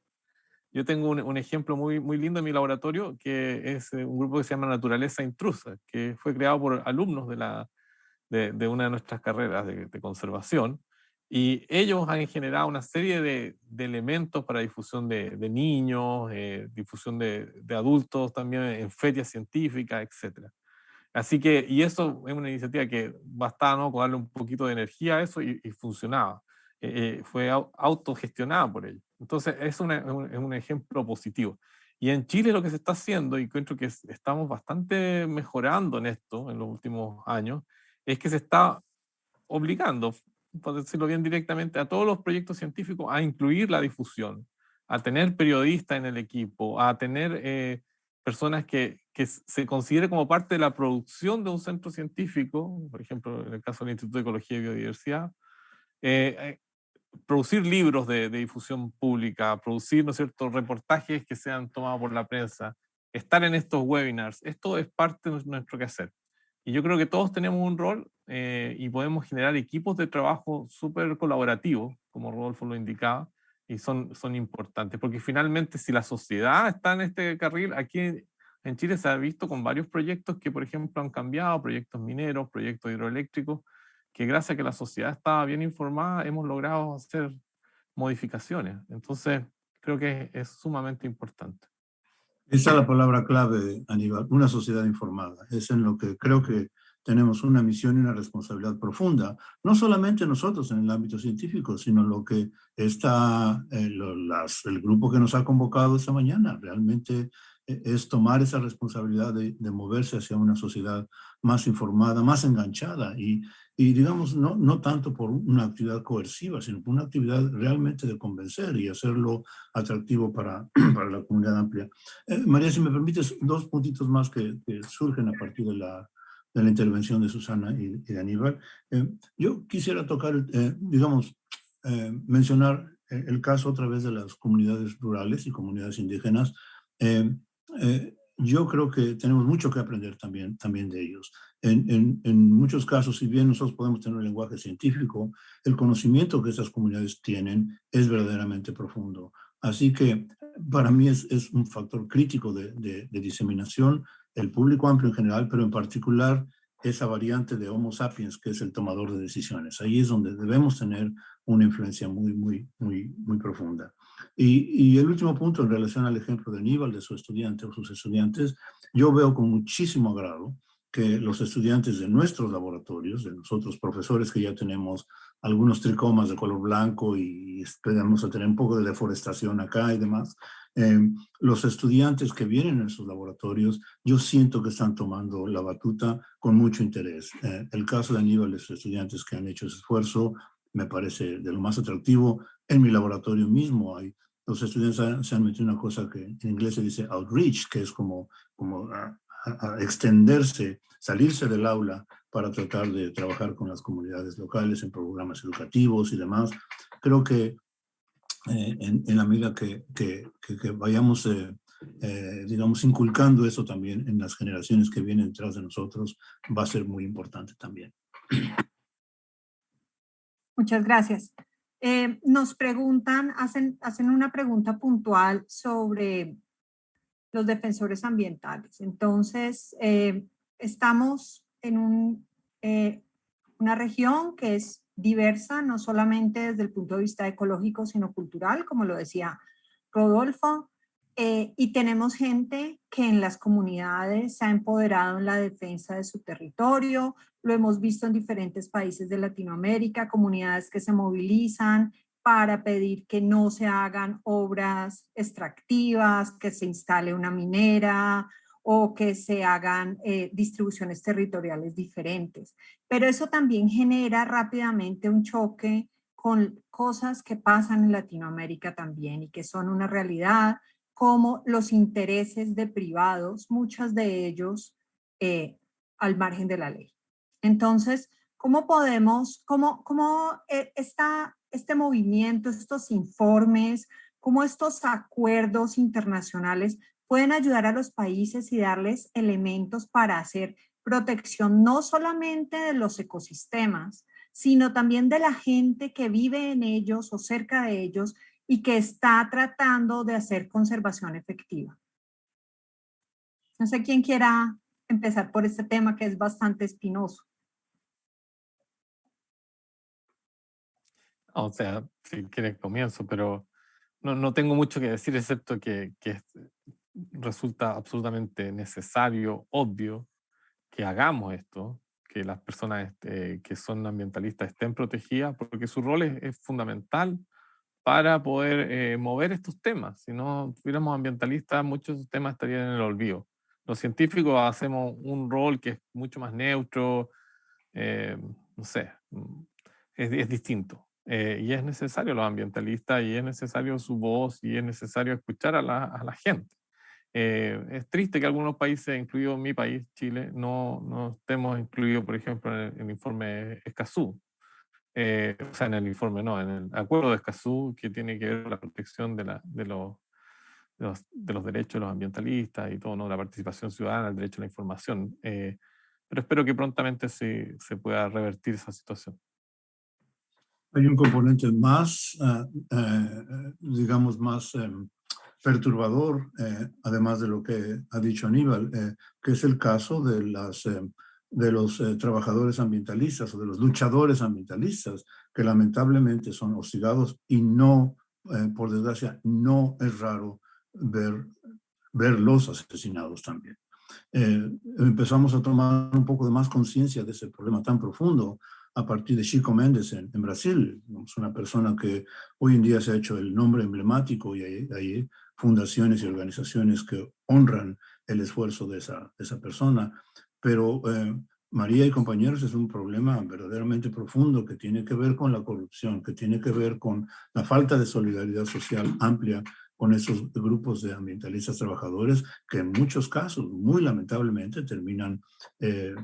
E: Yo tengo un ejemplo muy lindo en mi laboratorio, que es un grupo que se llama Naturaleza Intrusa, que fue creado por alumnos de una de nuestras carreras de conservación, y ellos han generado una serie de elementos para difusión de niños, difusión de adultos también en ferias científicas, etc. Así que, y eso es una iniciativa que bastaba, ¿no?, con darle un poquito de energía a eso y funcionaba. Fue autogestionada por ellos. Entonces, es un ejemplo positivo. Y en Chile lo que se está haciendo, y encuentro que estamos bastante mejorando en esto en los últimos años, es que se está obligando, por decirlo bien directamente, a todos los proyectos científicos a incluir la difusión, a tener periodistas en el equipo, a tener personas que se considere como parte de la producción de un centro científico, por ejemplo, en el caso del Instituto de Ecología y Biodiversidad, producir libros de difusión pública, producir, ¿no es cierto?, reportajes que sean tomados por la prensa, estar en estos webinars, esto es parte de nuestro quehacer. Y yo creo que todos tenemos un rol y podemos generar equipos de trabajo súper colaborativos, como Rodolfo lo indicaba, y son importantes, porque finalmente si la sociedad está en este carril, aquí en Chile se ha visto con varios proyectos que, por ejemplo, han cambiado, proyectos mineros, proyectos hidroeléctricos, que gracias a que la sociedad estaba bien informada, hemos logrado hacer modificaciones. Entonces, creo que es sumamente importante.
C: Esa es la palabra clave, Aníbal, una sociedad informada. Es en lo que creo que tenemos una misión y una responsabilidad profunda, no solamente nosotros en el ámbito científico, sino lo que está, el grupo que nos ha convocado esta mañana. Realmente es tomar esa responsabilidad de moverse hacia una sociedad más informada, más enganchada y digamos, no tanto por una actividad coerciva, sino por una actividad realmente de convencer y hacerlo atractivo para la comunidad amplia. María, si me permites, dos puntitos más que surgen a partir de la intervención de Susana y de Aníbal. Yo quisiera tocar, mencionar el caso otra vez de las comunidades rurales y comunidades indígenas. Yo creo que tenemos mucho que aprender también de ellos. En muchos casos, si bien nosotros podemos tener un lenguaje científico, el conocimiento que esas comunidades tienen es verdaderamente profundo. Así que para mí es un factor crítico de diseminación, el público amplio en general, pero en particular esa variante de Homo sapiens, que es el tomador de decisiones. Ahí es donde debemos tener una influencia muy profunda. Y el último punto en relación al ejemplo de Aníbal, de su estudiante o sus estudiantes, yo veo con muchísimo agrado que los estudiantes de nuestros laboratorios, de nosotros profesores que ya tenemos algunos tricomas de color blanco y esperamos a tener un poco de deforestación acá y demás, los estudiantes que vienen a esos laboratorios, yo siento que están tomando la batuta con mucho interés. El caso de Aníbal, los estudiantes que han hecho ese esfuerzo, me parece de lo más atractivo. En mi laboratorio mismo los estudiantes se han metido una cosa que en inglés se dice outreach, que es como a extenderse, salirse del aula para tratar de trabajar con las comunidades locales en programas educativos y demás. Creo que en la medida que vayamos, digamos, inculcando eso también en las generaciones que vienen detrás de nosotros, va a ser muy importante también.
B: Muchas gracias. Nos preguntan, hacen una pregunta puntual sobre los defensores ambientales. Entonces, estamos en una región que es diversa, no solamente desde el punto de vista ecológico, sino cultural, como lo decía Rodolfo, y tenemos gente que en las comunidades se ha empoderado en la defensa de su territorio. Lo hemos visto en diferentes países de Latinoamérica, comunidades que se movilizan para pedir que no se hagan obras extractivas, que se instale una minera o que se hagan distribuciones territoriales diferentes. Pero eso también genera rápidamente un choque con cosas que pasan en Latinoamérica también y que son una realidad, como los intereses de privados, muchos de ellos al margen de la ley. Entonces, ¿cómo podemos, este movimiento, estos informes, cómo estos acuerdos internacionales pueden ayudar a los países y darles elementos para hacer protección no solamente de los ecosistemas, sino también de la gente que vive en ellos o cerca de ellos y que está tratando de hacer conservación efectiva? No sé quién quiera empezar por este tema que es bastante espinoso.
E: O sea, si quieres comienzo, pero no tengo mucho que decir, excepto que resulta absolutamente necesario, obvio, que hagamos esto, que las personas que son ambientalistas estén protegidas, porque su rol es fundamental para poder mover estos temas. Si no tuviéramos ambientalistas, muchos de estos temas estarían en el olvido. Los científicos hacemos un rol que es mucho más neutro, no sé, es distinto. Y es necesario los ambientalistas, y es necesario su voz, y es necesario escuchar a la gente. Es triste que algunos países, incluido mi país, Chile, no estemos incluidos, por ejemplo, en el informe Escazú. O sea, en el informe no, en el acuerdo de Escazú, que tiene que ver con la protección de los derechos de los ambientalistas y todo, ¿no? La participación ciudadana, el derecho a la información. Pero espero que prontamente se pueda revertir esa situación.
C: Hay un componente más, digamos, más perturbador, además de lo que ha dicho Aníbal, que es el caso de los trabajadores ambientalistas o de los luchadores ambientalistas, que lamentablemente son hostigados y no, por desgracia, no es raro verlos asesinados también. Empezamos a tomar un poco de más conciencia de ese problema tan profundo a partir de Chico Mendes en Brasil. Es una persona que hoy en día se ha hecho el nombre emblemático, y hay fundaciones y organizaciones que honran el esfuerzo de esa persona. Pero María y compañeros, es un problema verdaderamente profundo que tiene que ver con la corrupción, que tiene que ver con la falta de solidaridad social amplia con esos grupos de ambientalistas trabajadores que en muchos casos, muy lamentablemente, terminan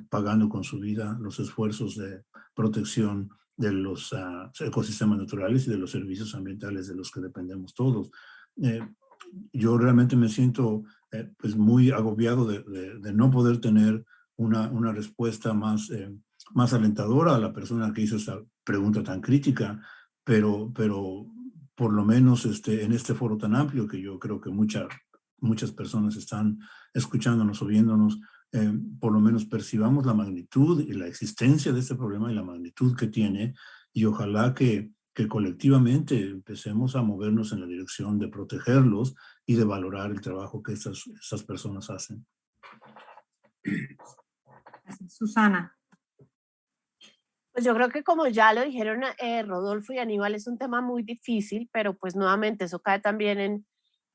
C: pagando con su vida los esfuerzos de protección de los ecosistemas naturales y de los servicios ambientales de los que dependemos todos. Yo realmente me siento pues muy agobiado de no poder tener una respuesta más alentadora a la persona que hizo esa pregunta tan crítica, pero por lo menos en este foro tan amplio, que yo creo que muchas personas están escuchándonos o viéndonos, por lo menos percibamos la magnitud y la existencia de este problema y la magnitud que tiene, y ojalá que colectivamente empecemos a movernos en la dirección de protegerlos y de valorar el trabajo que estas personas hacen.
B: Susana.
D: Pues yo creo que, como ya lo dijeron Rodolfo y Aníbal, es un tema muy difícil, pero pues nuevamente eso cae también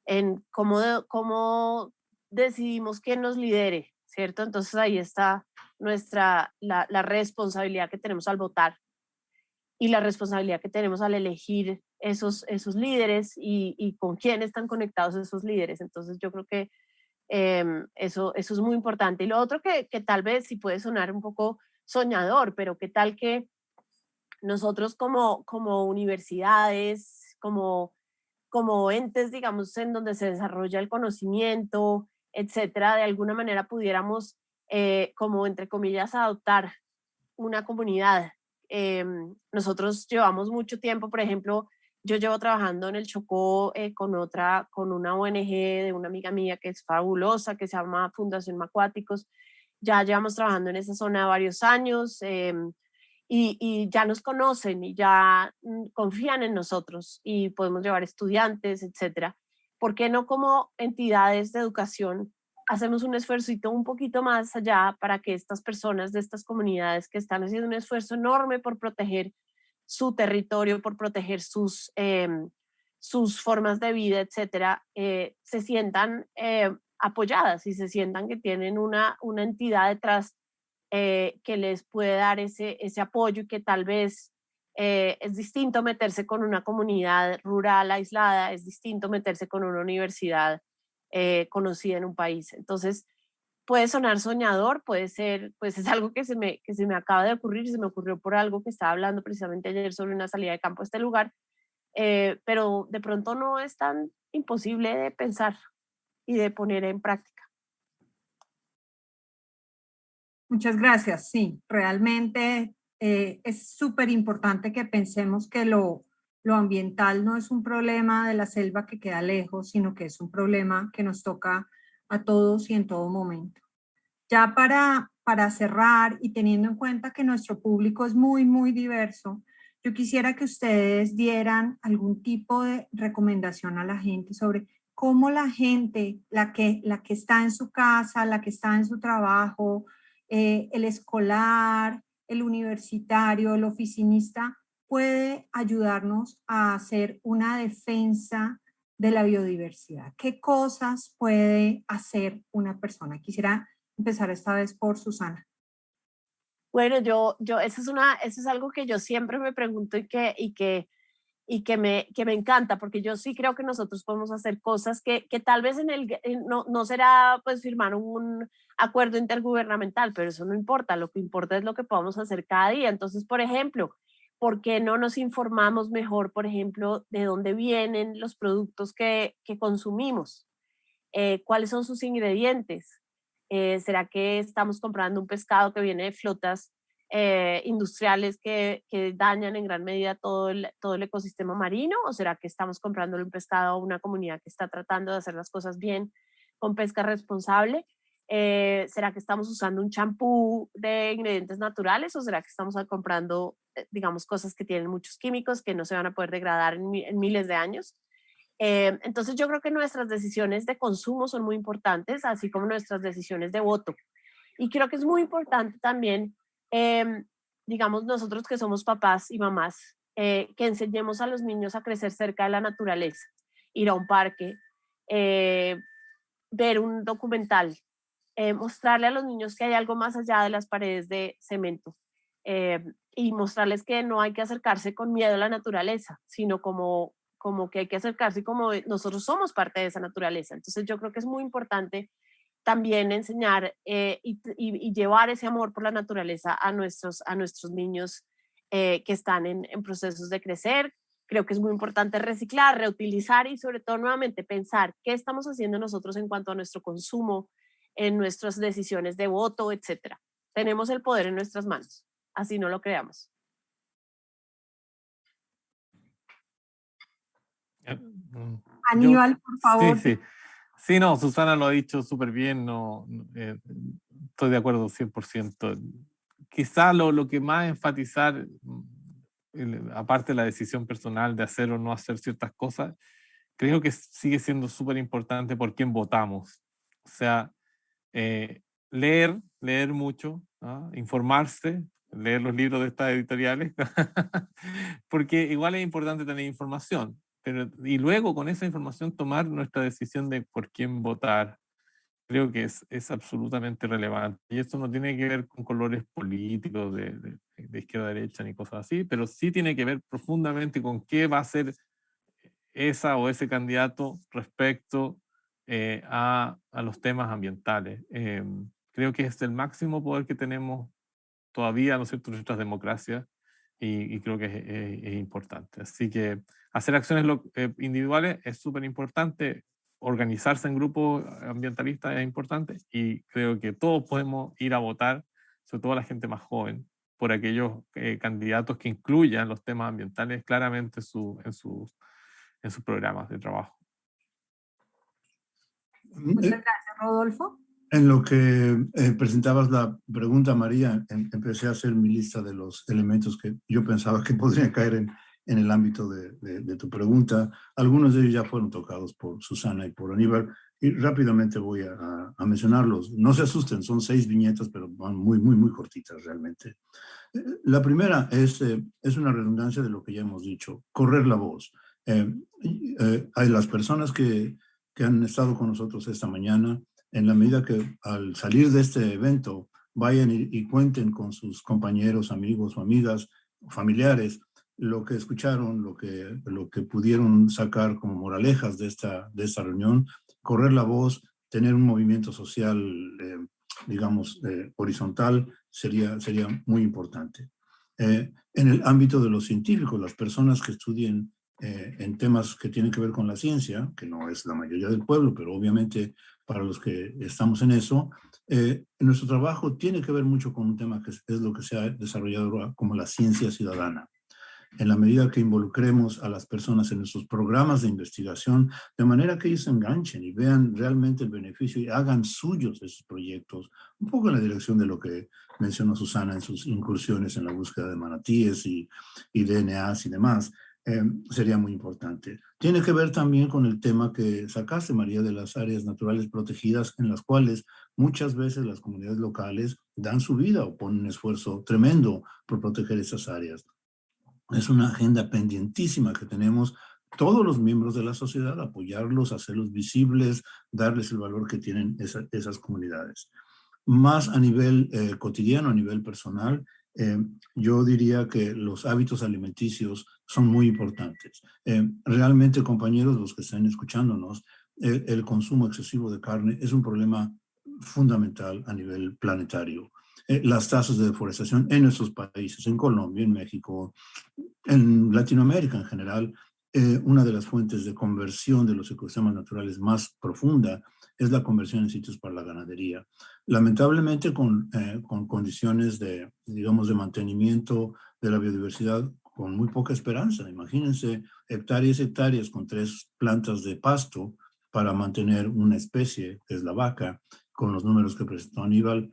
D: en cómo decidimos quién nos lidere, ¿cierto? Entonces ahí está la responsabilidad que tenemos al votar, y la responsabilidad que tenemos al elegir esos líderes, y con quién están conectados esos líderes. Entonces yo creo que eso es muy importante. Y lo otro que tal vez sí puede sonar un poco soñador, pero qué tal que nosotros como universidades, como entes, digamos, en donde se desarrolla el conocimiento, etcétera, de alguna manera pudiéramos, como entre comillas, adoptar una comunidad. Nosotros llevamos mucho tiempo, por ejemplo, yo llevo trabajando en el Chocó con una ONG de una amiga mía que es fabulosa, que se llama Fundación Macuáticos. Ya llevamos trabajando en esa zona varios años, y ya nos conocen y ya confían en nosotros, y podemos llevar estudiantes, etcétera. ¿Por qué no, como entidades de educación, hacemos un esfuerzo un poquito más allá para que estas personas de estas comunidades, que están haciendo un esfuerzo enorme por proteger su territorio, por proteger sus formas de vida, etcétera, se sientan apoyadas y se sientan que tienen una entidad detrás que les puede dar ese apoyo, y que tal vez es distinto meterse con una comunidad rural aislada, es distinto meterse con una universidad conocida en un país. Entonces, puede sonar soñador, puede ser, pues es algo que se me acaba de ocurrir, se me ocurrió por algo que estaba hablando precisamente ayer sobre una salida de campo a este lugar, pero de pronto no es tan imposible de pensar y de poner en práctica.
B: Muchas gracias. Sí, realmente es súper importante que pensemos que lo ambiental no es un problema de la selva que queda lejos, sino que es un problema que nos toca a todos y en todo momento. Ya para cerrar, y teniendo en cuenta que nuestro público es muy, muy diverso, yo quisiera que ustedes dieran algún tipo de recomendación a la gente sobre cómo la gente, la que está en su casa, la que está en su trabajo, el escolar, el universitario, el oficinista, puede ayudarnos a hacer una defensa de la biodiversidad? ¿Qué cosas puede hacer una persona? Quisiera empezar esta vez por Susana.
D: Bueno, eso es algo que yo siempre me pregunto y que me encanta, porque yo sí creo que nosotros podemos hacer cosas que tal vez no será pues firmar un acuerdo intergubernamental, pero eso no importa, lo que importa es lo que podamos hacer cada día. Entonces, por ejemplo, ¿por qué no nos informamos mejor, por ejemplo, de dónde vienen los productos que consumimos? ¿Cuáles son sus ingredientes? ¿Será que estamos comprando un pescado que viene de flotas industriales que dañan en gran medida todo el ecosistema marino? ¿O será que estamos comprando un pescado a una comunidad que está tratando de hacer las cosas bien con pesca responsable? ¿Será que estamos usando un champú de ingredientes naturales o será que estamos comprando, digamos, cosas que tienen muchos químicos que no se van a poder degradar en miles de años? Entonces yo creo que nuestras decisiones de consumo son muy importantes, así como nuestras decisiones de voto. Y creo que es muy importante también, digamos, nosotros que somos papás y mamás, que enseñemos a los niños a crecer cerca de la naturaleza, ir a un parque, ver un documental, mostrarle a los niños que hay algo más allá de las paredes de cemento, y mostrarles que no hay que acercarse con miedo a la naturaleza, sino como que hay que acercarse como nosotros somos parte de esa naturaleza. Entonces yo creo que es muy importante también enseñar y llevar ese amor por la naturaleza a nuestros niños que están en procesos de crecer. Creo que es muy importante reciclar, reutilizar y sobre todo nuevamente pensar qué estamos haciendo nosotros en cuanto a nuestro consumo, en nuestras decisiones de voto, etcétera. Tenemos el poder en nuestras manos, así no lo creamos.
B: Aníbal, por favor.
E: Sí. Sí, no, Susana lo ha dicho súper bien, estoy de acuerdo 100%. Quizá lo que más enfatizar, aparte de la decisión personal de hacer o no hacer ciertas cosas, creo que sigue siendo súper importante por quién votamos. O sea, leer mucho, ¿no? Informarse, leer los libros de estas editoriales, porque igual es importante tener información. Y luego con esa información tomar nuestra decisión de por quién votar, creo que es absolutamente relevante. Y esto no tiene que ver con colores políticos de izquierda a derecha ni cosas así, pero sí tiene que ver profundamente con qué va a ser esa o ese candidato respecto a los temas ambientales. Creo que es el máximo poder que tenemos todavía, ¿no es cierto?, en nuestras democracias, y creo que es importante. Así que hacer acciones individuales es súper importante, organizarse en grupos ambientalistas es importante, y creo que todos podemos ir a votar, sobre todo la gente más joven, por aquellos candidatos que incluyan los temas ambientales claramente en sus programas de trabajo.
B: Muchas gracias, Rodolfo.
C: En lo que presentabas la pregunta, María, empecé a hacer mi lista de los elementos que yo pensaba que podrían caer en el ámbito de tu pregunta. Algunos de ellos ya fueron tocados por Susana y por Aníbal, y rápidamente voy a mencionarlos. No se asusten, son 6 viñetas, pero van muy cortitas realmente. La primera es una redundancia de lo que ya hemos dicho, correr la voz. Hay las personas que han estado con nosotros esta mañana, en la medida que al salir de este evento vayan y cuenten con sus compañeros, amigos o amigas, familiares, lo que escucharon, lo que pudieron sacar como moralejas de esta reunión, correr la voz, tener un movimiento social, digamos, horizontal, sería muy importante. En el ámbito de los científicos, las personas que estudien en temas que tienen que ver con la ciencia, que no es la mayoría del pueblo, pero obviamente para los que estamos en eso, nuestro trabajo tiene que ver mucho con un tema que es lo que se ha desarrollado como la ciencia ciudadana. En la medida que involucremos a las personas en nuestros programas de investigación, de manera que ellos se enganchen y vean realmente el beneficio y hagan suyos esos proyectos, un poco en la dirección de lo que mencionó Susana en sus incursiones en la búsqueda de manatíes y DNAs y demás, sería muy importante. Tiene que ver también con el tema que sacaste, María, de las áreas naturales protegidas, en las cuales muchas veces las comunidades locales dan su vida o ponen un esfuerzo tremendo por proteger esas áreas. Es una agenda pendientísima que tenemos todos los miembros de la sociedad, apoyarlos, hacerlos visibles, darles el valor que tienen esas comunidades. Más a nivel cotidiano, a nivel personal, yo diría que los hábitos alimenticios son muy importantes. Realmente, compañeros, los que estén escuchándonos, el consumo excesivo de carne es un problema fundamental a nivel planetario. Las tasas de deforestación en nuestros países, en Colombia, en México, en Latinoamérica en general, una de las fuentes de conversión de los ecosistemas naturales más profunda es la conversión en sitios para la ganadería. Lamentablemente con condiciones de, digamos, de mantenimiento de la biodiversidad con muy poca esperanza. Imagínense hectáreas y hectáreas con 3 plantas de pasto para mantener una especie, que es la vaca, con los números que presentó Aníbal.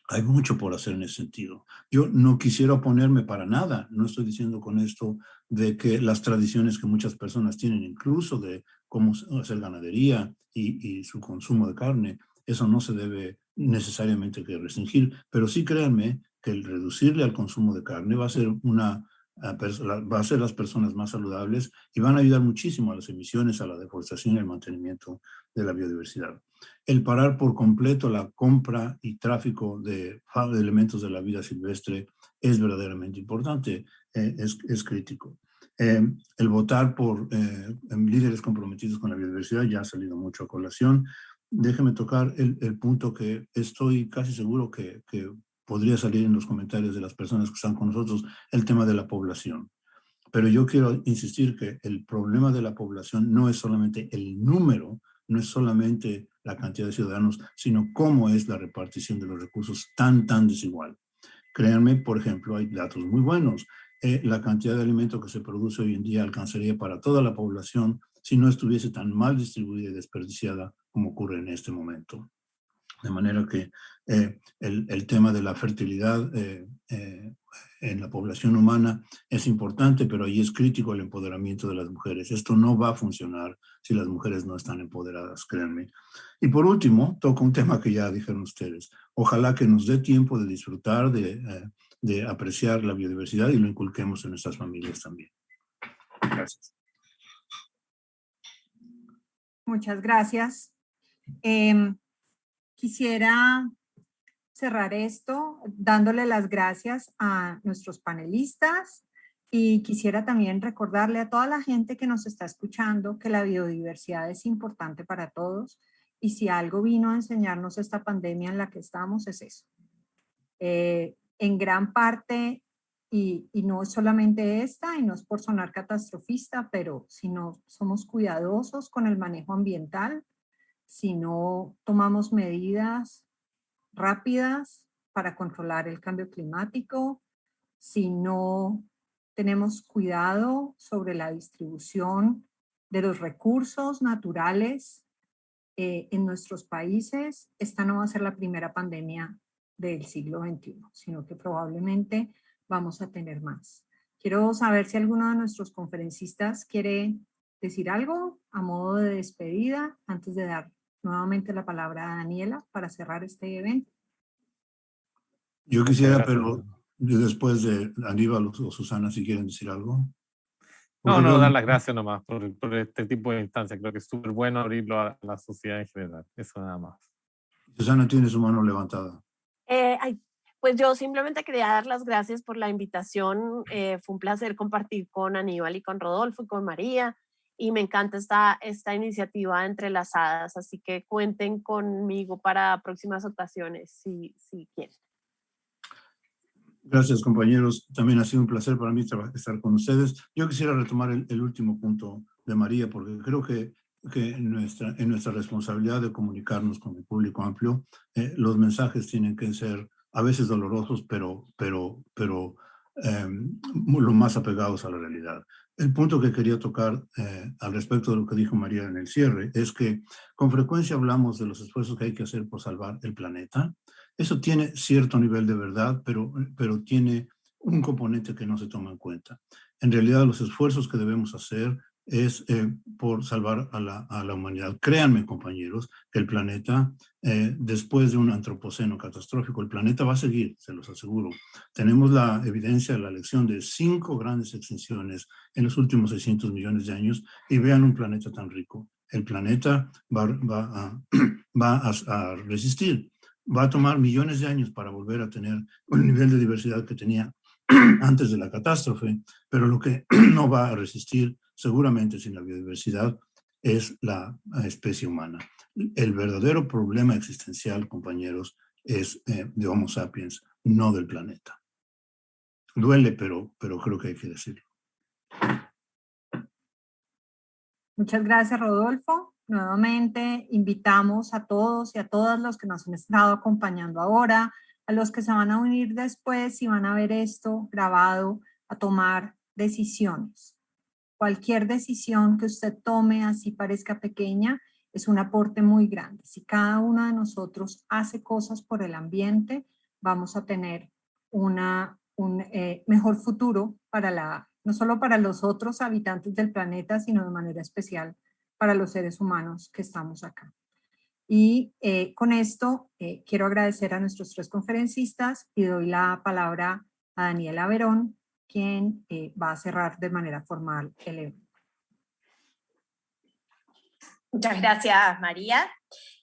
C: Hay mucho por hacer en ese sentido. Yo no quisiera oponerme para nada, no estoy diciendo con esto de que las tradiciones que muchas personas tienen, incluso de cómo hacer ganadería y su consumo de carne, eso no se debe necesariamente que restringir, pero sí créanme que el reducirle al consumo de carne va a ser va a hacer las personas más saludables y van a ayudar muchísimo a las emisiones, a la deforestación y al mantenimiento de la biodiversidad. El parar por completo la compra y tráfico de elementos de la vida silvestre es verdaderamente importante, es crítico. El votar por líderes comprometidos con la biodiversidad ya ha salido mucho a colación. Déjeme tocar el punto que estoy casi seguro que podría salir en los comentarios de las personas que están con nosotros, el tema de la población. Pero yo quiero insistir que el problema de la población no es solamente el número, no es solamente la cantidad de ciudadanos, sino cómo es la repartición de los recursos tan desigual. Créanme, por ejemplo, hay datos muy buenos. La cantidad de alimento que se produce hoy en día alcanzaría para toda la población si no estuviese tan mal distribuida y desperdiciada como ocurre en este momento. De manera que el tema de la fertilidad en la población humana es importante, pero ahí es crítico el empoderamiento de las mujeres. Esto no va a funcionar si las mujeres no están empoderadas, créanme. Y por último, toco un tema que ya dijeron ustedes. Ojalá que nos dé tiempo de disfrutar, de apreciar la biodiversidad y lo inculquemos en nuestras familias también. Gracias.
B: Muchas gracias. Quisiera cerrar esto dándole las gracias a nuestros panelistas y quisiera también recordarle a toda la gente que nos está escuchando que la biodiversidad es importante para todos y si algo vino a enseñarnos esta pandemia en la que estamos es eso. En gran parte, y no es solamente esta, y no es por sonar catastrofista, pero si no somos cuidadosos con el manejo ambiental, si no tomamos medidas rápidas para controlar el cambio climático, si no tenemos cuidado sobre la distribución de los recursos naturales en nuestros países, esta no va a ser la primera pandemia del siglo XXI, sino que probablemente vamos a tener más. Quiero saber si alguno de nuestros conferencistas quiere decir algo a modo de despedida antes de dar nuevamente la palabra a Daniela para cerrar este evento.
C: Yo quisiera, pero después de Aníbal o Susana, si quieren decir algo.
E: No, dar las gracias nomás por este tipo de instancias. Creo que es súper bueno abrirlo a la sociedad en general. Eso nada más.
C: Susana tiene su mano levantada.
D: Pues yo simplemente quería dar las gracias por la invitación. Fue un placer compartir con Aníbal y con Rodolfo y con María. Y me encanta esta iniciativa Entrelazadas, así que cuenten conmigo para próximas ocasiones si quieren.
C: Gracias, compañeros. También ha sido un placer para mí estar con ustedes. Yo quisiera retomar el último punto de María, porque creo que en nuestra responsabilidad de comunicarnos con el público amplio, los mensajes tienen que ser a veces dolorosos, pero lo más apegados a la realidad. El punto que quería tocar al respecto de lo que dijo María en el cierre es que con frecuencia hablamos de los esfuerzos que hay que hacer por salvar el planeta. Eso tiene cierto nivel de verdad, pero tiene un componente que no se toma en cuenta. En realidad, los esfuerzos que debemos hacer es por salvar a la humanidad. Créanme, compañeros, que el planeta, después de un antropoceno catastrófico, el planeta va a seguir, se los aseguro. Tenemos la evidencia, la lección de 5 grandes extinciones en los últimos 600 millones de años, y vean un planeta tan rico. El planeta va a resistir. Va a tomar millones de años para volver a tener un nivel de diversidad que tenía antes de la catástrofe, pero lo que no va a resistir seguramente sin la biodiversidad es la especie humana. El verdadero problema existencial, compañeros, es de Homo sapiens, no del planeta. Duele, pero creo que hay que decirlo.
B: Muchas gracias, Rodolfo. Nuevamente invitamos a todos y a todas los que nos han estado acompañando ahora, a los que se van a unir después y van a ver esto grabado, a tomar decisiones. Cualquier decisión que usted tome, así parezca pequeña, es un aporte muy grande. Si cada uno de nosotros hace cosas por el ambiente, vamos a tener un mejor futuro para no solo para los otros habitantes del planeta, sino de manera especial para los seres humanos que estamos acá. Y con esto quiero agradecer a nuestros 3 conferencistas y doy la palabra a Daniela Verón, quien va a cerrar de manera formal el evento.
A: Muchas gracias, María.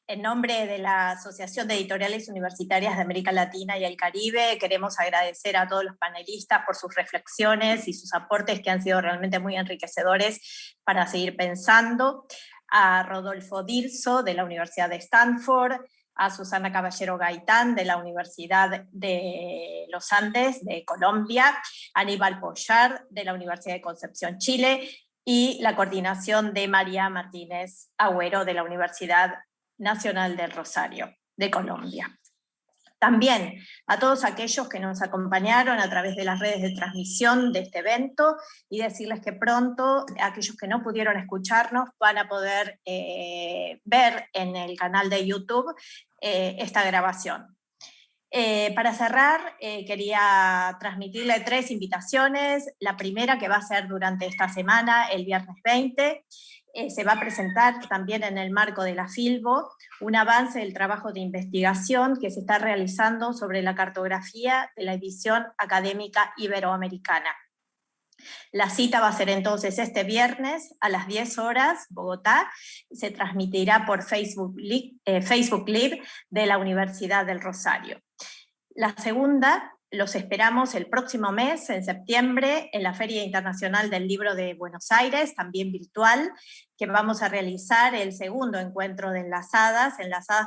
A: En nombre de la Asociación de Editoriales Universitarias de América Latina y el Caribe, queremos agradecer a todos los panelistas por sus reflexiones y sus aportes que han sido realmente muy enriquecedores para seguir pensando. A Rodolfo Dirso, de la Universidad de Stanford, a Susana Caballero Gaitán, de la Universidad de los Andes, de Colombia, a Aníbal Pollar, de la Universidad de Concepción, Chile, y la coordinación de María Martínez Agüero, de la Universidad Nacional del Rosario, de Colombia. También a todos aquellos que nos acompañaron a través de las redes de transmisión de este evento, y decirles que pronto aquellos que no pudieron escucharnos van a poder ver en el canal de YouTube esta grabación. Para cerrar, quería transmitirle 3 invitaciones. La primera, que va a ser durante esta semana, el viernes 20, se va a presentar también en el marco de la Filbo un avance del trabajo de investigación que se está realizando sobre la cartografía de la edición académica iberoamericana. La cita va a ser entonces este viernes a las 10 horas, Bogotá. Se transmitirá por Facebook Live de la Universidad del Rosario. La segunda, los esperamos el próximo mes, en septiembre, en la Feria Internacional del Libro de Buenos Aires, también virtual, que vamos a realizar el segundo encuentro de Enlazadas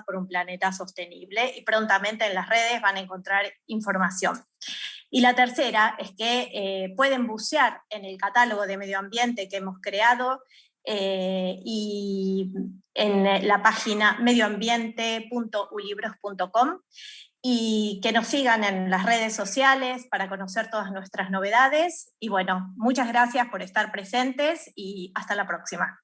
A: por un Planeta Sostenible, y prontamente en las redes van a encontrar información. Y la tercera es que pueden bucear en el catálogo de medio ambiente que hemos creado y en la página medioambiente.ulibros.com, y que nos sigan en las redes sociales para conocer todas nuestras novedades. Y bueno, muchas gracias por estar presentes y hasta la próxima.